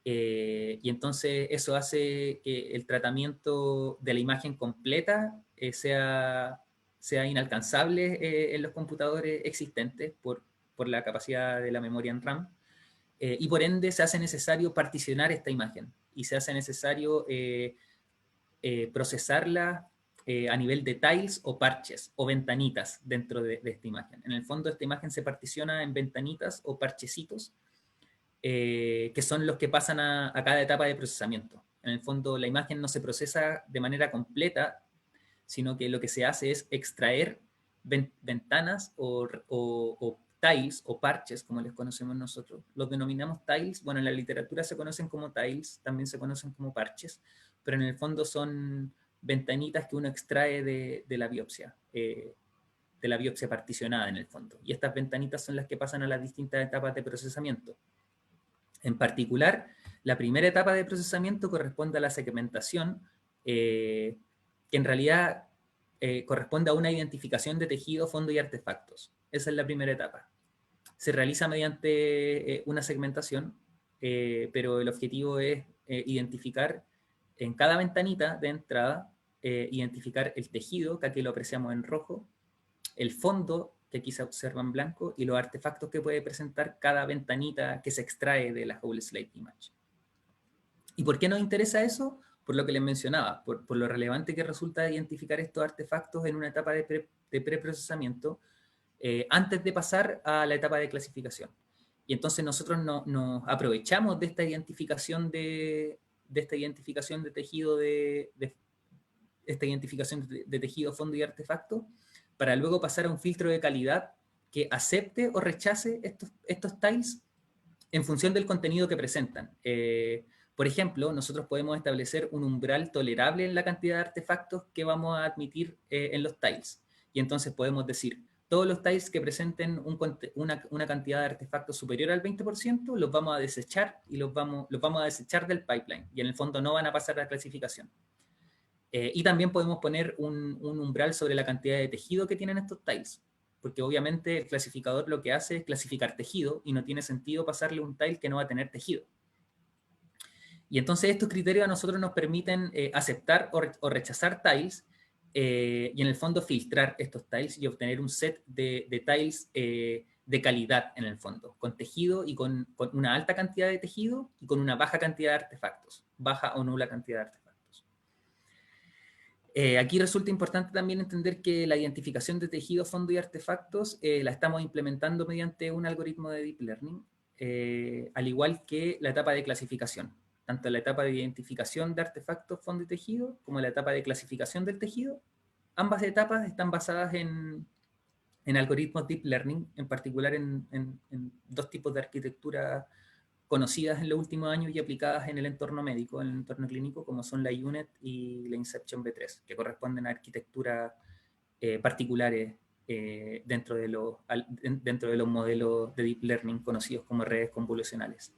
y entonces eso hace que el tratamiento de la imagen completa sea inalcanzable en los computadores existentes por la capacidad de la memoria en RAM. y por ende se hace necesario particionar esta imagen y se hace necesario procesarla a nivel de tiles o parches o ventanitas dentro de esta imagen. En el fondo esta imagen se particiona en ventanitas o parchecitos que son los que pasan a cada etapa de procesamiento. En el fondo la imagen no se procesa de manera completa, sino que lo que se hace es extraer ventanas o tiles o parches, como les conocemos nosotros. Los denominamos tiles, bueno, en la literatura se conocen como tiles, también se conocen como parches, pero en el fondo son ventanitas que uno extrae de la biopsia particionada en el fondo. Y estas ventanitas son las que pasan a las distintas etapas de procesamiento. En particular, la primera etapa de procesamiento corresponde a la segmentación, que en realidad corresponde a una identificación de tejido, fondo y artefactos. Esa es la primera etapa. Se realiza mediante una segmentación, pero el objetivo es identificar en cada ventanita de entrada, identificar el tejido, que aquí lo apreciamos en rojo, el fondo, que aquí se observa en blanco, y los artefactos que puede presentar cada ventanita que se extrae de la Whole Slide Image. ¿Y por qué nos interesa eso? Por lo que les mencionaba, por lo relevante que resulta identificar estos artefactos en una etapa de preprocesamiento antes de pasar a la etapa de clasificación. Y entonces nosotros nos aprovechamos de esta identificación de tejido, esta identificación de tejido, fondo y artefacto, para luego pasar a un filtro de calidad que acepte o rechace estos tiles en función del contenido que presentan. Por ejemplo, nosotros podemos establecer un umbral tolerable en la cantidad de artefactos que vamos a admitir en los tiles. Y entonces podemos decir, todos los tiles que presenten una cantidad de artefactos superior al 20% los vamos a desechar y los vamos a desechar del pipeline. Y en el fondo no van a pasar a la clasificación. Y también podemos poner un umbral sobre la cantidad de tejido que tienen estos tiles, porque obviamente el clasificador lo que hace es clasificar tejido y no tiene sentido pasarle un tile que no va a tener tejido. Y entonces estos criterios a nosotros nos permiten aceptar o rechazar tiles y en el fondo filtrar estos tiles y obtener un set de tiles de calidad en el fondo, con tejido y con una alta cantidad de tejido y con una baja cantidad de artefactos, baja o nula cantidad de artefactos. Aquí resulta importante también entender que la identificación de tejido, fondo y artefactos la estamos implementando mediante un algoritmo de Deep Learning, al igual que la etapa de clasificación. Tanto la etapa de identificación de artefactos, fondo y tejido, como la etapa de clasificación del tejido, ambas etapas están basadas en algoritmos Deep Learning, en particular en dos tipos de arquitectura conocidas en los últimos años y aplicadas en el entorno médico, en el entorno clínico, como son la UNet y la Inception V3, que corresponden a arquitecturas particulares dentro de los modelos de Deep Learning conocidos como redes convolucionales.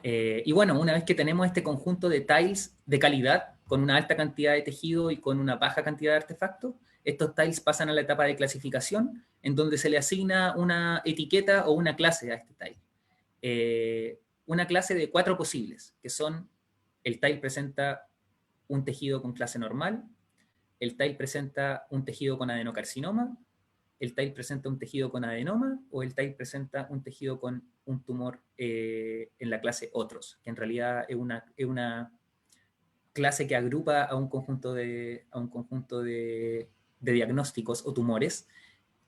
Y bueno, una vez que tenemos este conjunto de tiles de calidad, con una alta cantidad de tejido y con una baja cantidad de artefactos, estos tiles pasan a la etapa de clasificación, en donde se le asigna una etiqueta o una clase a este tile. Una clase de 4 posibles, que son: el tile presenta un tejido con clase normal, el tile presenta un tejido con adenocarcinoma, el tile presenta un tejido con adenoma, o el tile presenta un tejido con un tumor en la clase otros, que en realidad es una clase que agrupa a un conjunto de diagnósticos o tumores,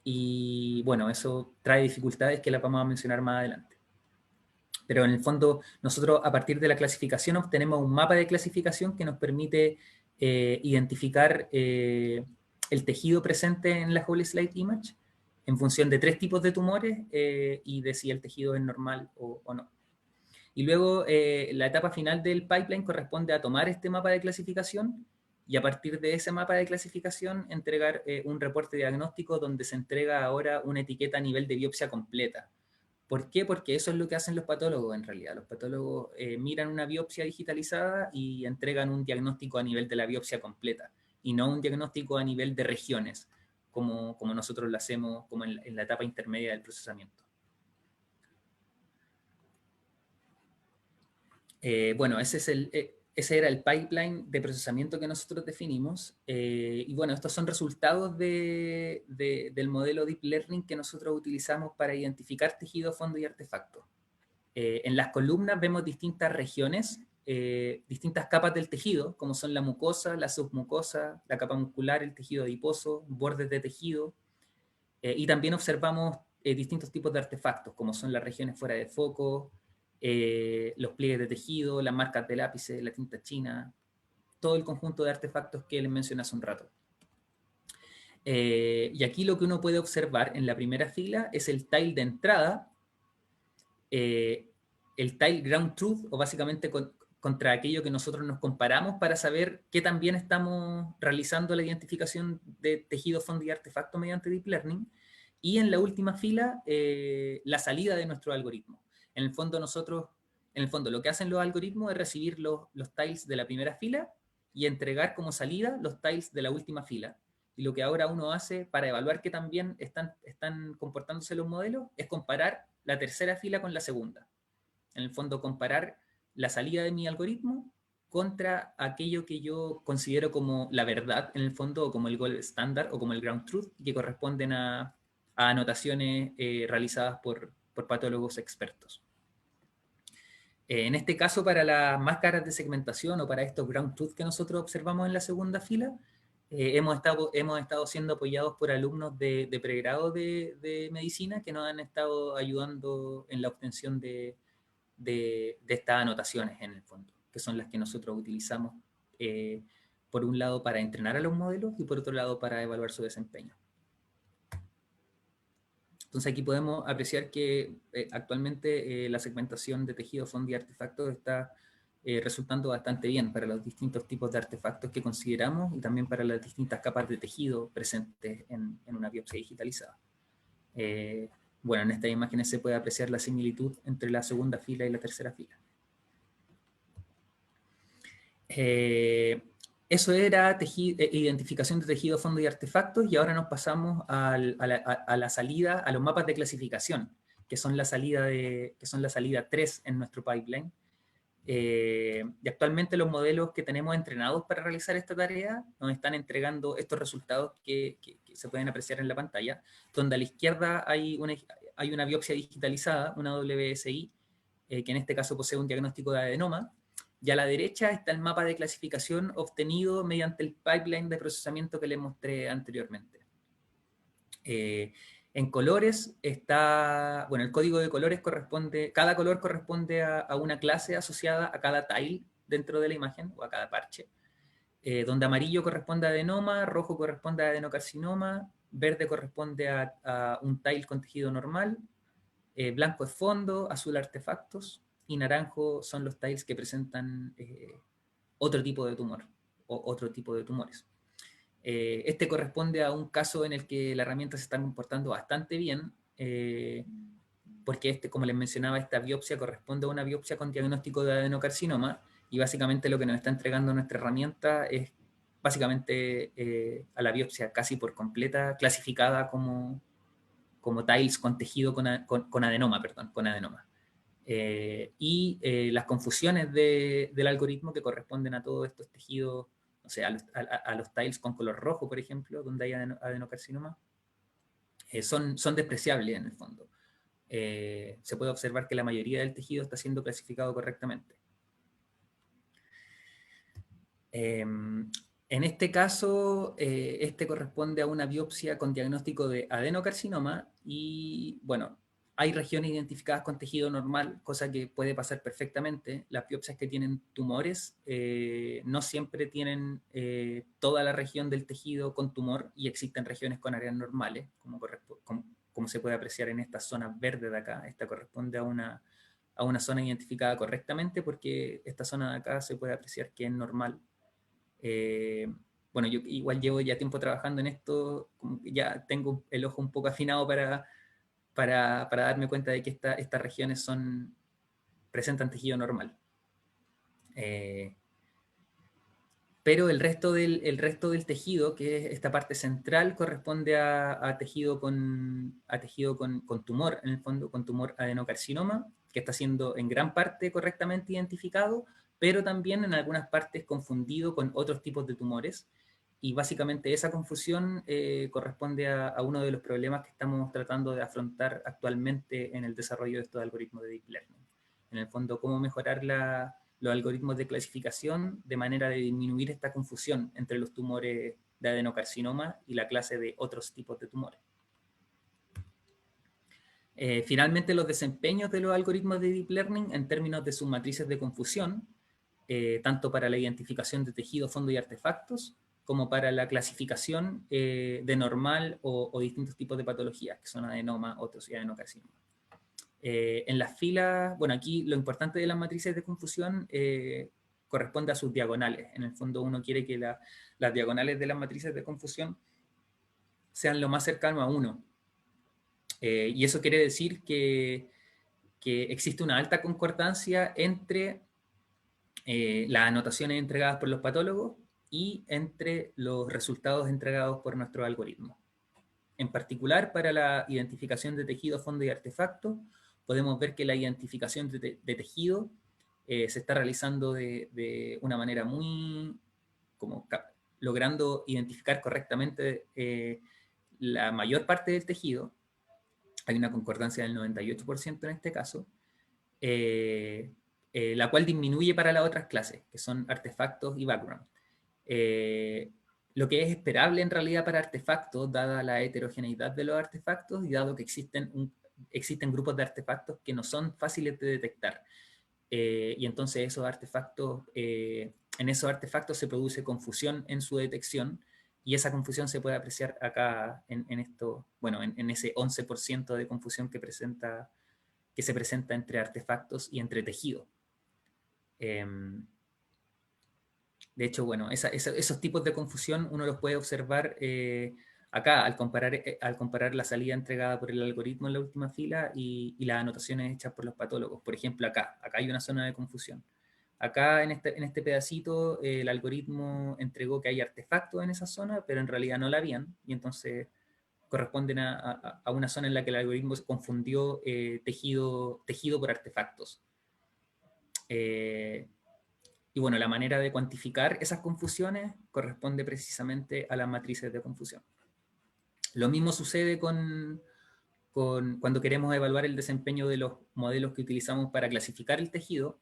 y bueno, eso trae dificultades que las vamos a mencionar más adelante. Pero en el fondo, nosotros a partir de la clasificación obtenemos un mapa de clasificación que nos permite identificar el tejido presente en la Whole Slide Image en función de 3 tipos de tumores y de si el tejido es normal o no. Y luego la etapa final del pipeline corresponde a tomar este mapa de clasificación y a partir de ese mapa de clasificación entregar un reporte diagnóstico donde se entrega ahora una etiqueta a nivel de biopsia completa. ¿Por qué? Porque eso es lo que hacen los patólogos en realidad. Los patólogos miran una biopsia digitalizada y entregan un diagnóstico a nivel de la biopsia completa y no un diagnóstico a nivel de regiones, como nosotros lo hacemos como en la etapa intermedia del procesamiento. Bueno, ese era el pipeline de procesamiento que nosotros definimos. Y bueno, estos son resultados del modelo Deep Learning que nosotros utilizamos para identificar tejido, fondo y artefacto. En las columnas vemos distintas regiones, distintas capas del tejido, como son la mucosa, la submucosa, la capa muscular, el tejido adiposo, bordes de tejido, y también observamos distintos tipos de artefactos, como son las regiones fuera de foco, los pliegues de tejido, las marcas de lápices, la tinta china, todo el conjunto de artefactos que les mencioné hace un rato. Y aquí lo que uno puede observar en la primera fila es el tile de entrada, el tile ground truth, o básicamente contra aquello que nosotros nos comparamos para saber qué también estamos realizando la identificación de tejido, fondo y artefacto mediante Deep Learning. Y en la última fila, la salida de nuestro algoritmo. En el fondo lo que hacen los algoritmos es recibir los tiles de la primera fila y entregar como salida los tiles de la última fila. Y lo que ahora uno hace para evaluar que también están comportándose los modelos es comparar la tercera fila con la segunda. En el fondo, comparar la salida de mi algoritmo contra aquello que yo considero como la verdad, en el fondo, o como el gold standard, o como el ground truth, que corresponden a anotaciones realizadas por patólogos expertos. En este caso, para las máscaras de segmentación o para estos ground truth que nosotros observamos en la segunda fila, hemos estado siendo apoyados por alumnos de pregrado de medicina que nos han estado ayudando en la obtención de estas anotaciones en el fondo, que son las que nosotros utilizamos por un lado para entrenar a los modelos y por otro lado para evaluar su desempeño. Entonces aquí podemos apreciar que actualmente la segmentación de tejido, fondo y artefactos está resultando bastante bien para los distintos tipos de artefactos que consideramos y también para las distintas capas de tejido presentes en una biopsia digitalizada. Bueno, en estas imágenes se puede apreciar la similitud entre la segunda fila y la tercera fila. Eso era identificación de tejido, fondo y artefactos, y ahora nos pasamos a la salida, a los mapas de clasificación, que son la salida 3 en nuestro pipeline. Y actualmente los modelos que tenemos entrenados para realizar esta tarea nos están entregando estos resultados que se pueden apreciar en la pantalla, donde a la izquierda hay una biopsia digitalizada, una WSI, que en este caso posee un diagnóstico de adenoma, y a la derecha está el mapa de clasificación obtenido mediante el pipeline de procesamiento que les mostré anteriormente. En colores está, bueno, el código de colores corresponde, cada color corresponde a una clase asociada a cada tile dentro de la imagen, o a cada parche, donde amarillo corresponde a adenoma, rojo corresponde a adenocarcinoma, verde corresponde a un tile con tejido normal, blanco es fondo, azul artefactos, y naranjo son los tiles que presentan otro tipo de tumor, o otro tipo de tumores. Este corresponde a un caso en el que la herramienta se está comportando bastante bien, porque como les mencionaba, esta biopsia corresponde a una biopsia con diagnóstico de adenocarcinoma, y básicamente lo que nos está entregando nuestra herramienta es básicamente a la biopsia casi por completa clasificada como tiles con tejido con adenoma, con adenoma. Las confusiones del algoritmo que corresponden a todos estos tejidos, o sea, a los tiles con color rojo, por ejemplo, donde hay adenocarcinoma, son despreciables en el fondo. Se puede observar que la mayoría del tejido está siendo clasificado correctamente. En este caso, este corresponde a una biopsia con diagnóstico de adenocarcinoma y, bueno, hay regiones identificadas con tejido normal, cosa que puede pasar perfectamente. Las biopsias que tienen tumores no siempre tienen toda la región del tejido con tumor, y existen regiones con áreas normales, como se puede apreciar en esta zona verde de acá. Esta corresponde a una zona identificada correctamente, porque esta zona de acá se puede apreciar que es normal. Bueno, yo igual llevo ya tiempo trabajando en esto, ya tengo el ojo un poco afinado para darme cuenta de que estas regiones presentan tejido normal. Pero el resto del tejido, que es esta parte central, corresponde a tejido con tumor, en el fondo, con tumor adenocarcinoma, que está siendo en gran parte correctamente identificado, pero también en algunas partes confundido con otros tipos de tumores. Y básicamente esa confusión corresponde a uno de los problemas que estamos tratando de afrontar actualmente en el desarrollo de estos algoritmos de Deep Learning. En el fondo, cómo mejorar los algoritmos de clasificación de manera de disminuir esta confusión entre los tumores de adenocarcinoma y la clase de otros tipos de tumores. Finalmente, los desempeños de los algoritmos de Deep Learning en términos de sus matrices de confusión, tanto para la identificación de tejido, fondo y artefactos, como para la clasificación de normal o distintos tipos de patologías, que son adenoma, otros y adenocarcinoma. En las filas, bueno, aquí lo importante de las matrices de confusión corresponde a sus diagonales. En el fondo uno quiere que las diagonales de las matrices de confusión sean lo más cercano a 1. Y eso quiere decir que existe una alta concordancia entre las anotaciones entregadas por los patólogos y entre los resultados entregados por nuestro algoritmo. En particular, para la identificación de tejido, fondo y artefactos, podemos ver que la identificación de tejido se está realizando de una manera muy, logrando identificar correctamente la mayor parte del tejido. Hay una concordancia del 98% en este caso, la cual disminuye para las otras clases, que son artefactos y background. Lo que es esperable en realidad para artefactos, dada la heterogeneidad de los artefactos y dado que existen grupos de artefactos que no son fáciles de detectar. Y entonces en esos artefactos se produce confusión en su detección, y esa confusión se puede apreciar acá en ese 11% de confusión que se presenta entre artefactos y entre tejido. De hecho, bueno, esos tipos de confusión uno los puede observar acá al comparar la salida entregada por el algoritmo en la última fila y las anotaciones hechas por los patólogos. Por ejemplo, acá hay una zona de confusión. Acá en este pedacito el algoritmo entregó que hay artefactos en esa zona, pero en realidad no la habían, y entonces corresponden a una zona en la que el algoritmo confundió tejido por artefactos. Y bueno, la manera de cuantificar esas confusiones corresponde precisamente a las matrices de confusión. Lo mismo sucede cuando queremos evaluar el desempeño de los modelos que utilizamos para clasificar el tejido.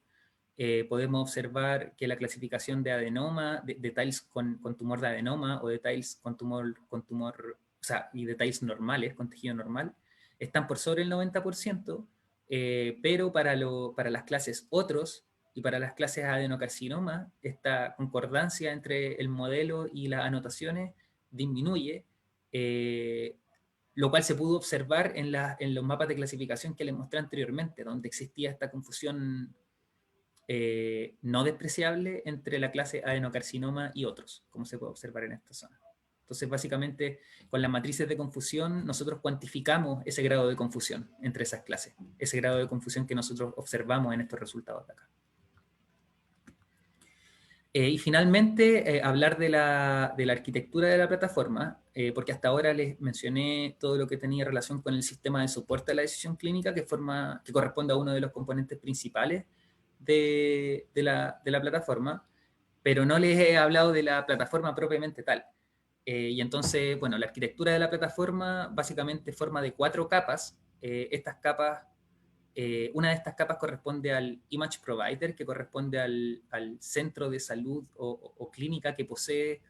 Podemos observar que la clasificación de adenoma, de TILES con tumor de adenoma, o de TILES con tumor, o sea, y de TILES normales, con tejido normal, están por sobre el 90%, pero para las clases otros y para las clases adenocarcinoma, esta concordancia entre el modelo y las anotaciones disminuye, lo cual se pudo observar en los mapas de clasificación que les mostré anteriormente, donde existía esta confusión no despreciable entre la clase adenocarcinoma y otros, como se puede observar en esta zona. Entonces, básicamente, con las matrices de confusión, nosotros cuantificamos ese grado de confusión entre esas clases, ese grado de confusión que nosotros observamos en estos resultados de acá. Y finalmente, hablar de la arquitectura de la plataforma, porque hasta ahora les mencioné todo lo que tenía relación con el sistema de soporte a la decisión clínica, que corresponde a uno de los componentes principales de la plataforma, pero no les he hablado de la plataforma propiamente tal. Y entonces, bueno, la arquitectura de la plataforma básicamente forma de 4 capas. Estas capas, una de estas capas corresponde al Image Provider, que corresponde al centro de salud o clínica que posee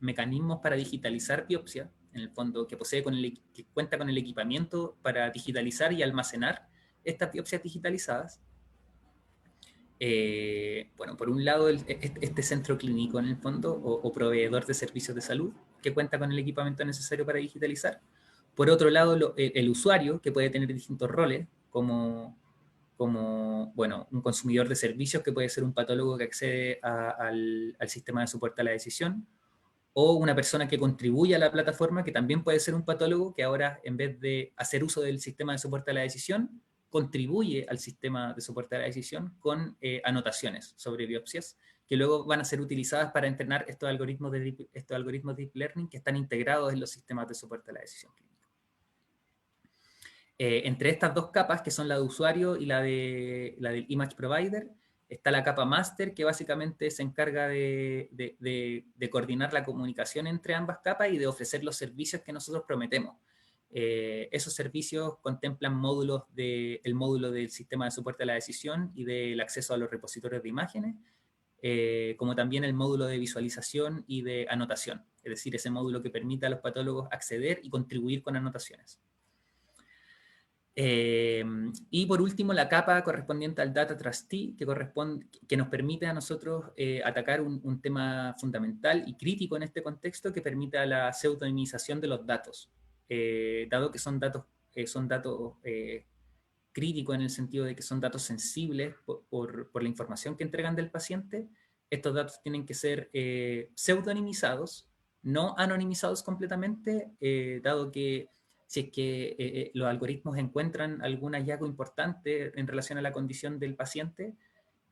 mecanismos para digitalizar biopsia, en el fondo, que cuenta con el equipamiento para digitalizar y almacenar estas biopsias digitalizadas. Bueno, por un lado, este centro clínico en el fondo, o proveedor de servicios de salud, que cuenta con el equipamiento necesario para digitalizar. Por otro lado, el usuario, que puede tener distintos roles, como bueno, un consumidor de servicios, que puede ser un patólogo que accede al sistema de soporte a la decisión, o una persona que contribuye a la plataforma, que también puede ser un patólogo, que ahora, en vez de hacer uso del sistema de soporte a la decisión, contribuye al sistema de soporte a la decisión con anotaciones sobre biopsias, que luego van a ser utilizadas para entrenar estos algoritmos Deep Learning que están integrados en los sistemas de soporte a la decisión clínica. Entre estas dos capas, que son la de usuario y la del Image Provider, está la capa Master, que básicamente se encarga de coordinar la comunicación entre ambas capas y de ofrecer los servicios que nosotros prometemos. Esos servicios contemplan el módulo del sistema de soporte a la decisión y del acceso a los repositorios de imágenes, como también el módulo de visualización y de anotación, es decir, ese módulo que permite a los patólogos acceder y contribuir con anotaciones. Y por último, la capa correspondiente al Data Trustee, que nos permite a nosotros atacar un tema fundamental y crítico en este contexto, que permita la pseudonimización de los datos, dado que son datos críticos en el sentido de que son datos sensibles por la información que entregan del paciente. Estos datos tienen que ser pseudonimizados, no anonimizados completamente, dado que si es que los algoritmos encuentran algún hallazgo importante en relación a la condición del paciente,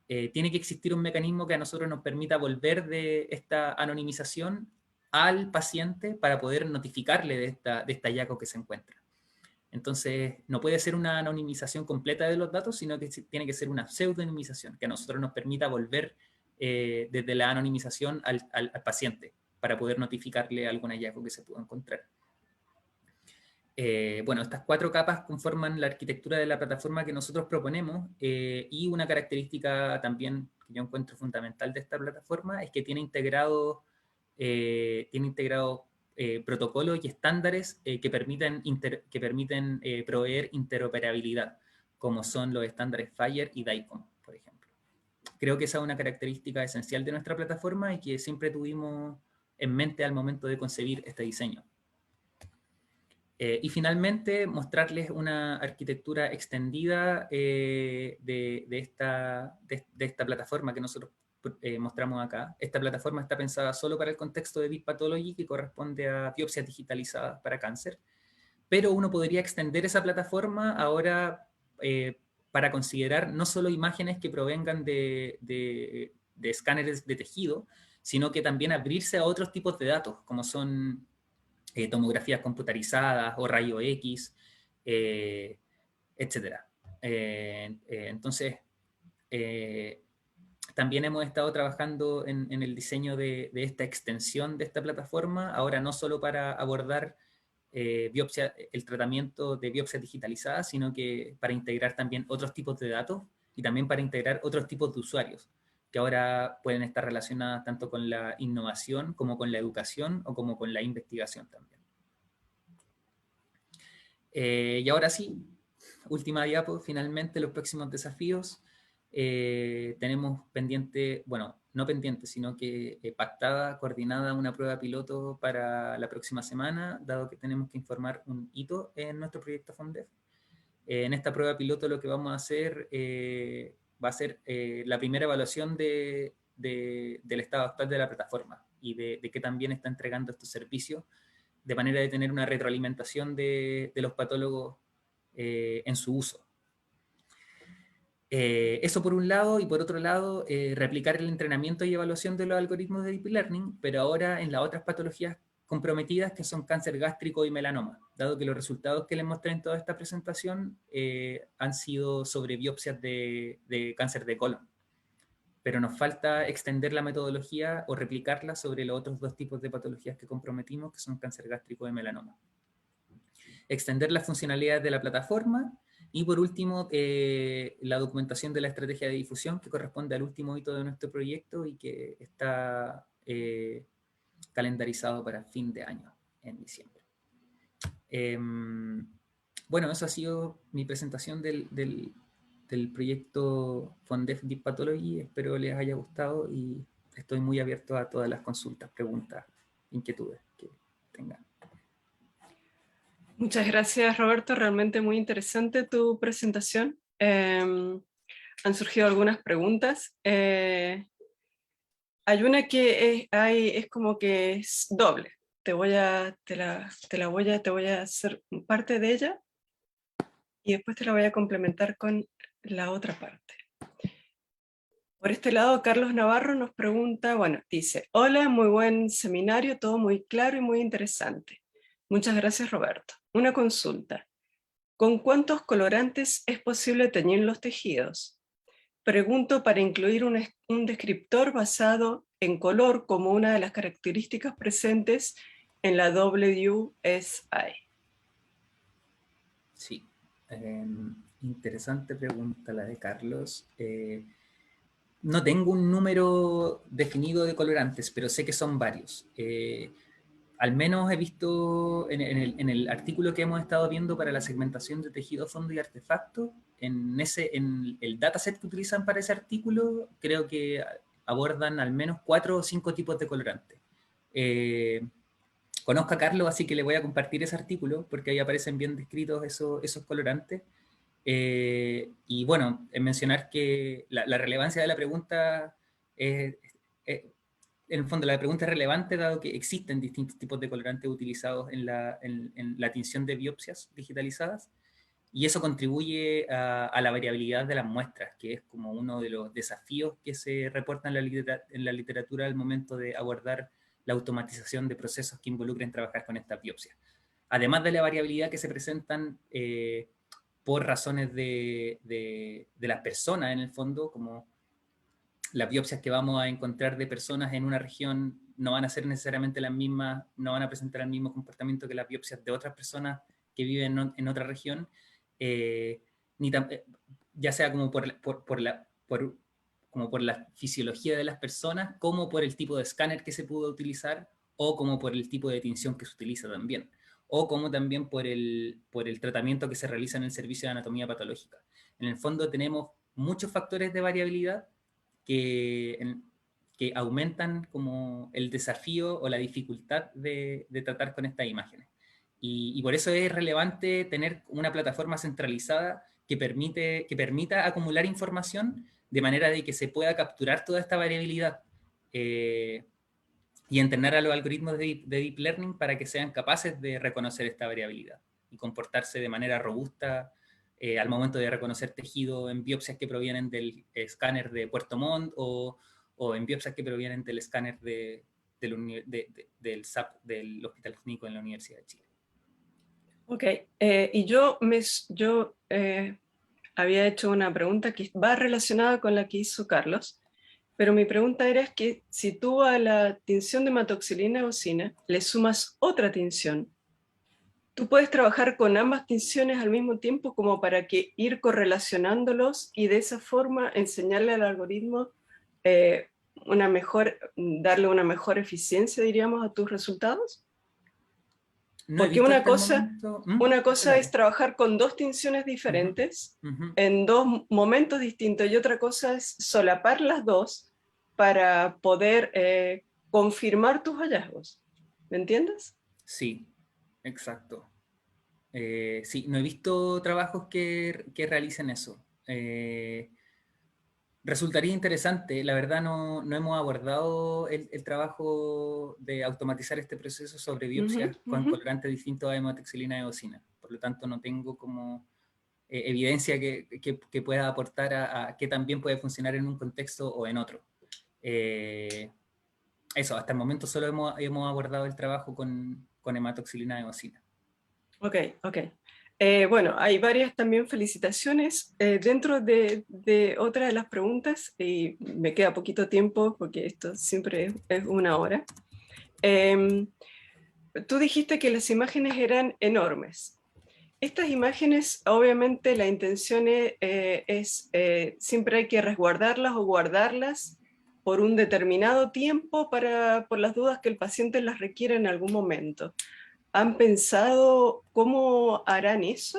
tiene que existir un mecanismo que a nosotros nos permita volver de esta anonimización al paciente para poder notificarle de este hallazgo que se encuentra. Entonces, no puede ser una anonimización completa de los datos, sino que tiene que ser una pseudonimización, que a nosotros nos permita volver desde la anonimización al paciente, para poder notificarle algún hallazgo que se pueda encontrar. Bueno, estas 4 capas conforman la arquitectura de la plataforma que nosotros proponemos, y una característica también que yo encuentro fundamental de esta plataforma es que tiene integrado protocolos y estándares que permiten proveer interoperabilidad, como son los estándares FHIR y DICOM, por ejemplo. Creo que esa es una característica esencial de nuestra plataforma y que siempre tuvimos en mente al momento de concebir este diseño. Y finalmente, mostrarles una arquitectura extendida de esta plataforma que nosotros mostramos acá. Esta plataforma está pensada solo para el contexto de Deep Pathology, que corresponde a biopsias digitalizadas para cáncer, pero uno podría extender esa plataforma ahora para considerar no solo imágenes que provengan de escáneres de tejido, sino que también abrirse a otros tipos de datos, como son tomografías computarizadas o rayo X, etc. Entonces, también hemos estado trabajando en el diseño de esta extensión de esta plataforma, ahora no solo para abordar el tratamiento de biopsias digitalizadas, sino que para integrar también otros tipos de datos y también para integrar otros tipos de usuarios, que ahora pueden estar relacionadas tanto con la innovación como con la educación o como con la investigación también. Y ahora sí, última diapo, finalmente los próximos desafíos. Tenemos pendiente, bueno, no pendiente, sino que pactada, coordinada una prueba piloto para la próxima semana, dado que tenemos que informar un hito en nuestro proyecto FONDEF. En esta prueba piloto lo que vamos a hacer va a ser la primera evaluación del estado actual de la plataforma y de qué también está entregando estos servicios, de manera de tener una retroalimentación de los patólogos en su uso. Eso por un lado, y por otro lado, replicar el entrenamiento y evaluación de los algoritmos de Deep Learning, pero ahora en las otras patologías comprometidas que son cáncer gástrico y melanoma, dado que los resultados que les mostré en toda esta presentación han sido sobre biopsias de cáncer de colon. Pero nos falta extender la metodología o replicarla sobre los otros 2 tipos de patologías que comprometimos, que son cáncer gástrico y melanoma. Extender las funcionalidades de la plataforma y, por último, la documentación de la estrategia de difusión, que corresponde al último hito de nuestro proyecto y que está calendarizado para fin de año, en diciembre. Bueno, eso ha sido mi presentación del proyecto FONDEF Deep Pathology. Espero les haya gustado y estoy muy abierto a todas las consultas, preguntas, inquietudes que tengan. Muchas gracias, Roberto. Realmente muy interesante tu presentación. Han surgido algunas preguntas. Hay una que es como que es doble. Te voy a hacer parte de ella y después te la voy a complementar con la otra parte. Por este lado, Carlos Navarro nos pregunta, bueno, dice, hola, muy buen seminario, todo muy claro y muy interesante. Muchas gracias, Roberto. Una consulta. ¿Con cuántos colorantes es posible teñir los tejidos? Pregunto para incluir un descriptor basado en color como una de las características presentes en la WSI. Sí. Interesante pregunta la de Carlos. No tengo un número definido de colorantes, pero sé que son varios. Al menos he visto en el artículo que hemos estado viendo para la segmentación de tejido, fondo y artefacto, en el dataset que utilizan para ese artículo, creo que abordan al menos 4 o 5 tipos de colorantes. Conozco a Carlos, así que le voy a compartir ese artículo, porque ahí aparecen bien descritos esos colorantes. Y bueno, en mencionar que la relevancia de la pregunta es, en el fondo la pregunta es relevante dado que existen distintos tipos de colorantes utilizados en la tinción de biopsias digitalizadas y eso contribuye a la variabilidad de las muestras, que es como uno de los desafíos que se reportan en la literatura al momento de abordar la automatización de procesos que involucren trabajar con estas biopsias. Además de la variabilidad que se presentan por razones de las personas en el fondo, como las biopsias que vamos a encontrar de personas en una región no van a ser necesariamente las mismas, no van a presentar el mismo comportamiento que las biopsias de otras personas que viven en otra región, eh, ni ya sea como como por la fisiología de las personas, como por el tipo de escáner que se pudo utilizar, o como por el tipo de tinción que se utiliza también, o como también por el tratamiento que se realiza en el servicio de anatomía patológica. En el fondo tenemos muchos factores de variabilidad que, que aumentan como el desafío o la dificultad de tratar con estas imágenes. Y por eso es relevante tener una plataforma centralizada que permita acumular información de manera de que se pueda capturar toda esta variabilidad y entrenar a los algoritmos de deep learning para que sean capaces de reconocer esta variabilidad y comportarse de manera robusta al momento de reconocer tejido en biopsias que provienen del escáner de Puerto Montt o en biopsias que provienen del escáner del SAP del Hospital Clínico en la Universidad de Chile. Ok, y yo había hecho una pregunta que va relacionada con la que hizo Carlos, pero mi pregunta era es que si tú a la tinción de hematoxilina eosina le sumas otra tinción, tú puedes trabajar con ambas tinciones al mismo tiempo como para que ir correlacionándolos y de esa forma enseñarle al algoritmo darle una mejor eficiencia, diríamos, a tus resultados. No he Porque visto hasta el momento. una Dale, cosa es dale. trabajar con dos tinciones diferentes Uh -huh. en dos momentos distintos y otra cosa es solapar las dos para poder confirmar tus hallazgos. ¿Me entiendes? Sí, exacto. Sí, no he visto trabajos que realicen eso. Resultaría interesante, la verdad no hemos abordado el trabajo de automatizar este proceso sobre biopsias con colorantes distintos a hematoxilina y eosina. Por lo tanto, no tengo como evidencia que pueda aportar a que también puede funcionar en un contexto o en otro. Eso, hasta el momento solo hemos abordado el trabajo con hematoxilina y eosina. Ok, ok. Bueno, hay varias también felicitaciones. Dentro de otra de las preguntas, y me queda poquito tiempo porque esto siempre es una hora, tú dijiste que las imágenes eran enormes. Estas imágenes, obviamente, la intención siempre hay que resguardarlas o guardarlas por un determinado tiempo por las dudas que el paciente las requiera en algún momento. ¿Han pensado cómo harán eso?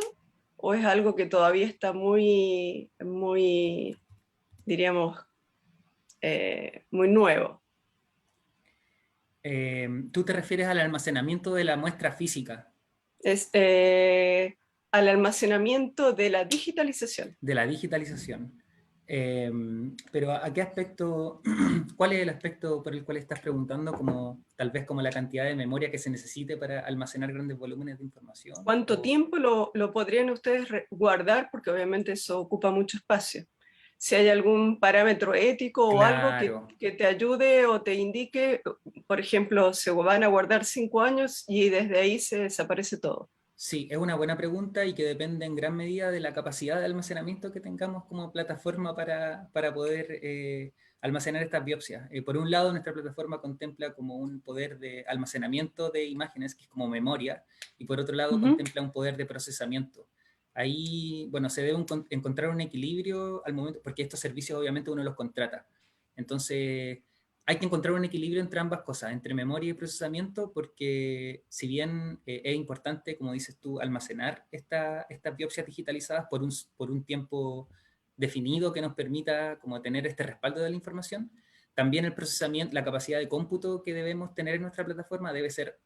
¿O es algo que todavía está muy, diríamos, muy nuevo? ¿Tú te refieres al almacenamiento de la muestra física? Es al almacenamiento de la digitalización. De la digitalización. Pero ¿a qué aspecto, cuál es el aspecto por el cual estás preguntando, como tal vez como la cantidad de memoria que se necesite para almacenar grandes volúmenes de información? ¿Cuánto tiempo lo podrían ustedes guardar? Porque obviamente eso ocupa mucho espacio. Si hay algún parámetro ético o algo Claro, que te ayude o te indique, por ejemplo, se van a guardar 5 años y desde ahí se desaparece todo. sí, es una buena pregunta y que depende en gran medida de la capacidad de almacenamiento que tengamos como plataforma para poder almacenar estas biopsias. Por un lado, nuestra plataforma contempla como un poder de almacenamiento de imágenes, que es como memoria, y por otro lado Ujú. contempla un poder de procesamiento. ahí, bueno, se debe encontrar un equilibrio al momento, porque estos servicios obviamente uno los contrata. Entonces, hay que encontrar un equilibrio entre ambas cosas, entre memoria y procesamiento, porque si bien es importante, como dices tú, almacenar estas biopsias digitalizadas por un tiempo definido que nos permita como tener este respaldo de la información, también el procesamiento, la capacidad de cómputo que debemos tener en nuestra plataforma debe ser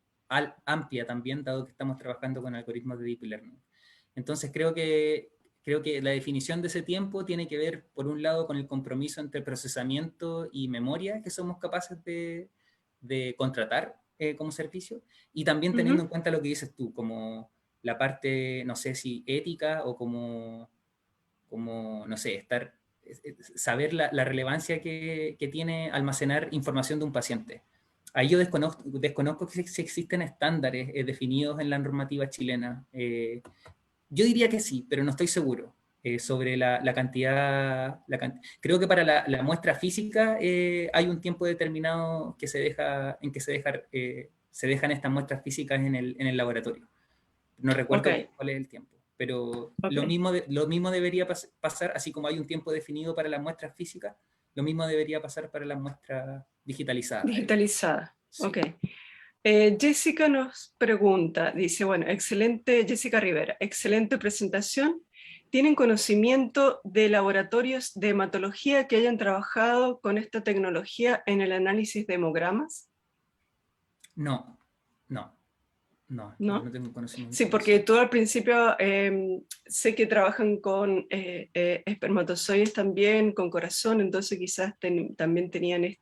amplia también, dado que estamos trabajando con algoritmos de Deep Learning. Entonces creo que la definición de ese tiempo tiene que ver, por un lado, con el compromiso entre procesamiento y memoria que somos capaces de contratar como servicio, y también teniendo en Ujú. cuenta lo que dices tú, como la parte, no sé si ética o como no sé, saber la relevancia que tiene almacenar información de un paciente. Ahí yo desconozco si existen estándares definidos en la normativa chilena. Yo diría que sí, pero no estoy seguro sobre la cantidad. Creo que para la muestra física hay un tiempo determinado que en que se dejan estas muestras físicas en el laboratorio. No Ok, recuerdo cuál es el tiempo, pero ok. lo mismo debería pasar, así como hay un tiempo definido para las muestras físicas, lo mismo debería pasar para las muestras digitalizadas. Digitalizada. Ok. Sí. Jessica nos pregunta, dice, bueno, excelente, Jessica Rivera, excelente presentación. ¿Tienen conocimiento de laboratorios de hematología que hayan trabajado con esta tecnología en el análisis de hemogramas? No, no, no, yo no ¿No? tengo Sí, conocimiento de porque eso. tú al principio sé que trabajan con espermatozoides también, con corazón, entonces quizás también tenían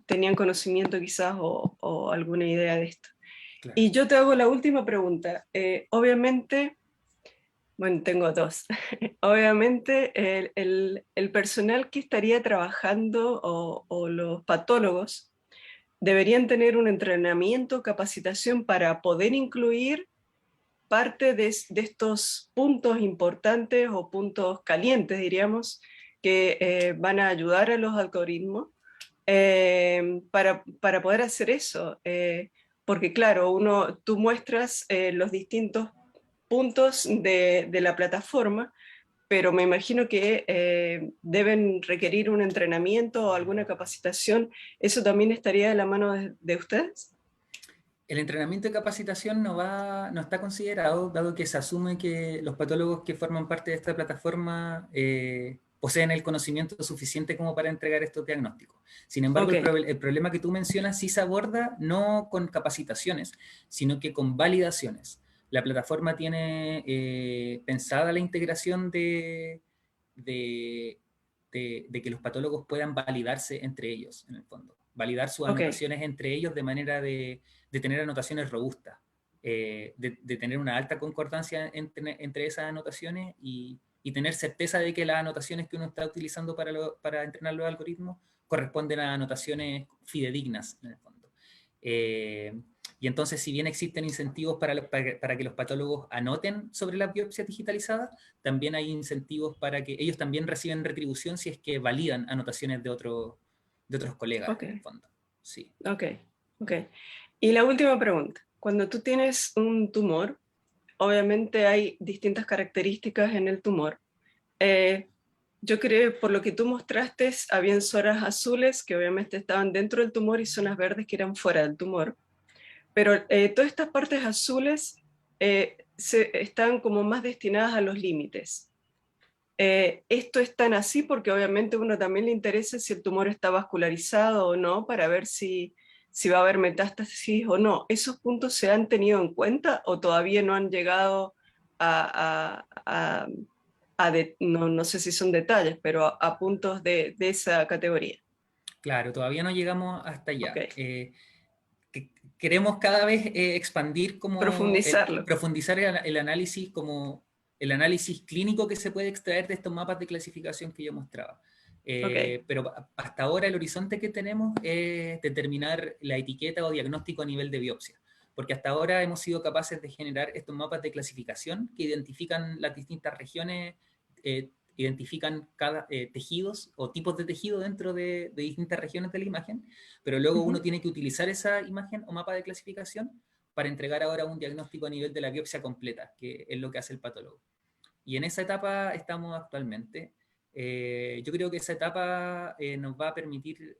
tenían conocimiento quizás o alguna idea de esto. Claro. Y yo te hago la última pregunta. Obviamente, bueno, tengo dos. Obviamente, el personal que estaría trabajando o los patólogos deberían tener un entrenamiento, capacitación para poder incluir parte de estos puntos importantes o puntos calientes, diríamos, que van a ayudar a los algoritmos para poder hacer eso. Porque claro, tú muestras los distintos puntos de la plataforma, pero me imagino que deben requerir un entrenamiento o alguna capacitación. ¿Eso también estaría de la mano de ustedes? El entrenamiento de capacitación no está considerado, dado que se asume que los patólogos que forman parte de esta plataforma poseen el conocimiento suficiente como para entregar estos diagnósticos. Sin embargo, Ok, el problema que tú mencionas sí se aborda no con capacitaciones, sino que con validaciones. La plataforma tiene pensada la integración de, de que los patólogos puedan validarse entre ellos, en el fondo. Validar sus ok, anotaciones entre ellos de manera de tener anotaciones robustas, de tener una alta concordancia entre esas anotaciones y tener certeza de que las anotaciones que uno está utilizando para entrenar los algoritmos corresponden a anotaciones fidedignas, en el fondo. Y entonces, si bien existen incentivos para que los patólogos anoten sobre las biopsias digitalizadas, también hay incentivos para que ellos también reciben retribución si es que validan anotaciones de otros colegas, ok, en el fondo. Sí. ok, ok. Y la última pregunta. Cuando tú tienes un tumor, obviamente hay distintas características en el tumor. Eh, yo creo, por lo que tú mostraste, habían zonas azules que obviamente estaban dentro del tumor y zonas verdes que eran fuera del tumor. Pero todas estas partes azules están como más destinadas a los límites. Esto es tan así porque obviamente a uno también le interesa si el tumor está vascularizado o no para ver si va a haber metástasis o no. ¿Esos puntos se han tenido en cuenta o todavía no han llegado no, no sé si son detalles, pero a puntos de esa categoría? Claro, todavía no llegamos hasta Ok, allá. Queremos cada vez expandir profundizarlo. profundizar el análisis como el análisis clínico que se puede extraer de estos mapas de clasificación que yo mostraba. Ok, Pero hasta ahora el horizonte que tenemos es determinar la etiqueta o diagnóstico a nivel de biopsia, porque hasta ahora hemos sido capaces de generar estos mapas de clasificación que identifican las distintas regiones, identifican cada tejidos o tipos de tejido dentro de distintas regiones de la imagen, pero luego uno ujú, tiene que utilizar esa imagen o mapa de clasificación para entregar ahora un diagnóstico a nivel de la biopsia completa, que es lo que hace el patólogo. Y en esa etapa estamos actualmente. Yo creo que esa etapa nos va a permitir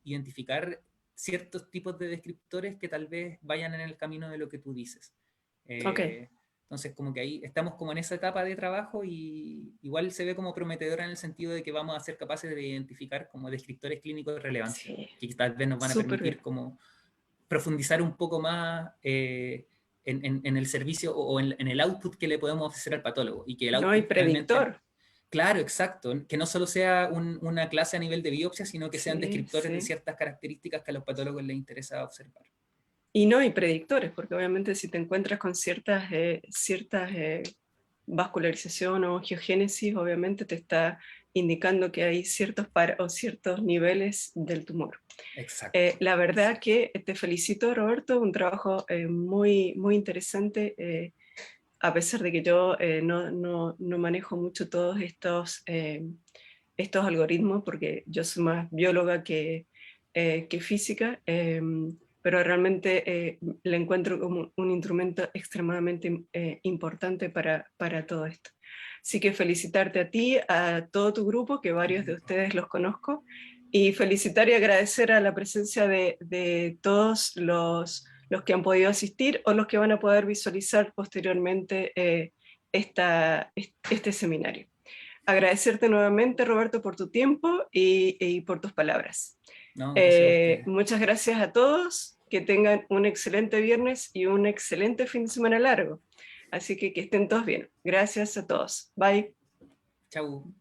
identificar ciertos tipos de descriptores que tal vez vayan en el camino de lo que tú dices. Ok, Entonces, como que ahí estamos como en esa etapa de trabajo y igual se ve como prometedora en el sentido de que vamos a ser capaces de identificar como descriptores clínicos relevantes, sí, que tal vez nos van a súper permitir bien. como profundizar un poco más en el servicio o en el output que le podemos ofrecer al patólogo y que el No hay output realmente, predictor. claro, exacto, que no solo sea una clase a nivel de biopsia, sino que sean Sí, descriptores de sí. ciertas características que a los patólogos les interesa observar. Y no hay predictores, porque obviamente si te encuentras con ciertas vascularización o geogénesis, obviamente te está indicando que hay o ciertos niveles del tumor. Exacto, La verdad exacto. que te felicito, Roberto, un trabajo muy, muy interesante, a pesar de que yo no manejo mucho todos estos algoritmos, porque yo soy más bióloga que física, pero realmente le encuentro como un instrumento extremadamente importante para todo esto. Así que felicitarte a ti, a todo tu grupo, que varios de ustedes los conozco, y felicitar y agradecer a la presencia de todos los que han podido asistir o los que van a poder visualizar posteriormente este seminario. Agradecerte nuevamente, Roberto, por tu tiempo y por tus palabras. No, gracias a ustedes. Muchas gracias a todos, que tengan un excelente viernes y un excelente fin de semana largo. Así que estén todos bien. Gracias a todos. Bye. Chau.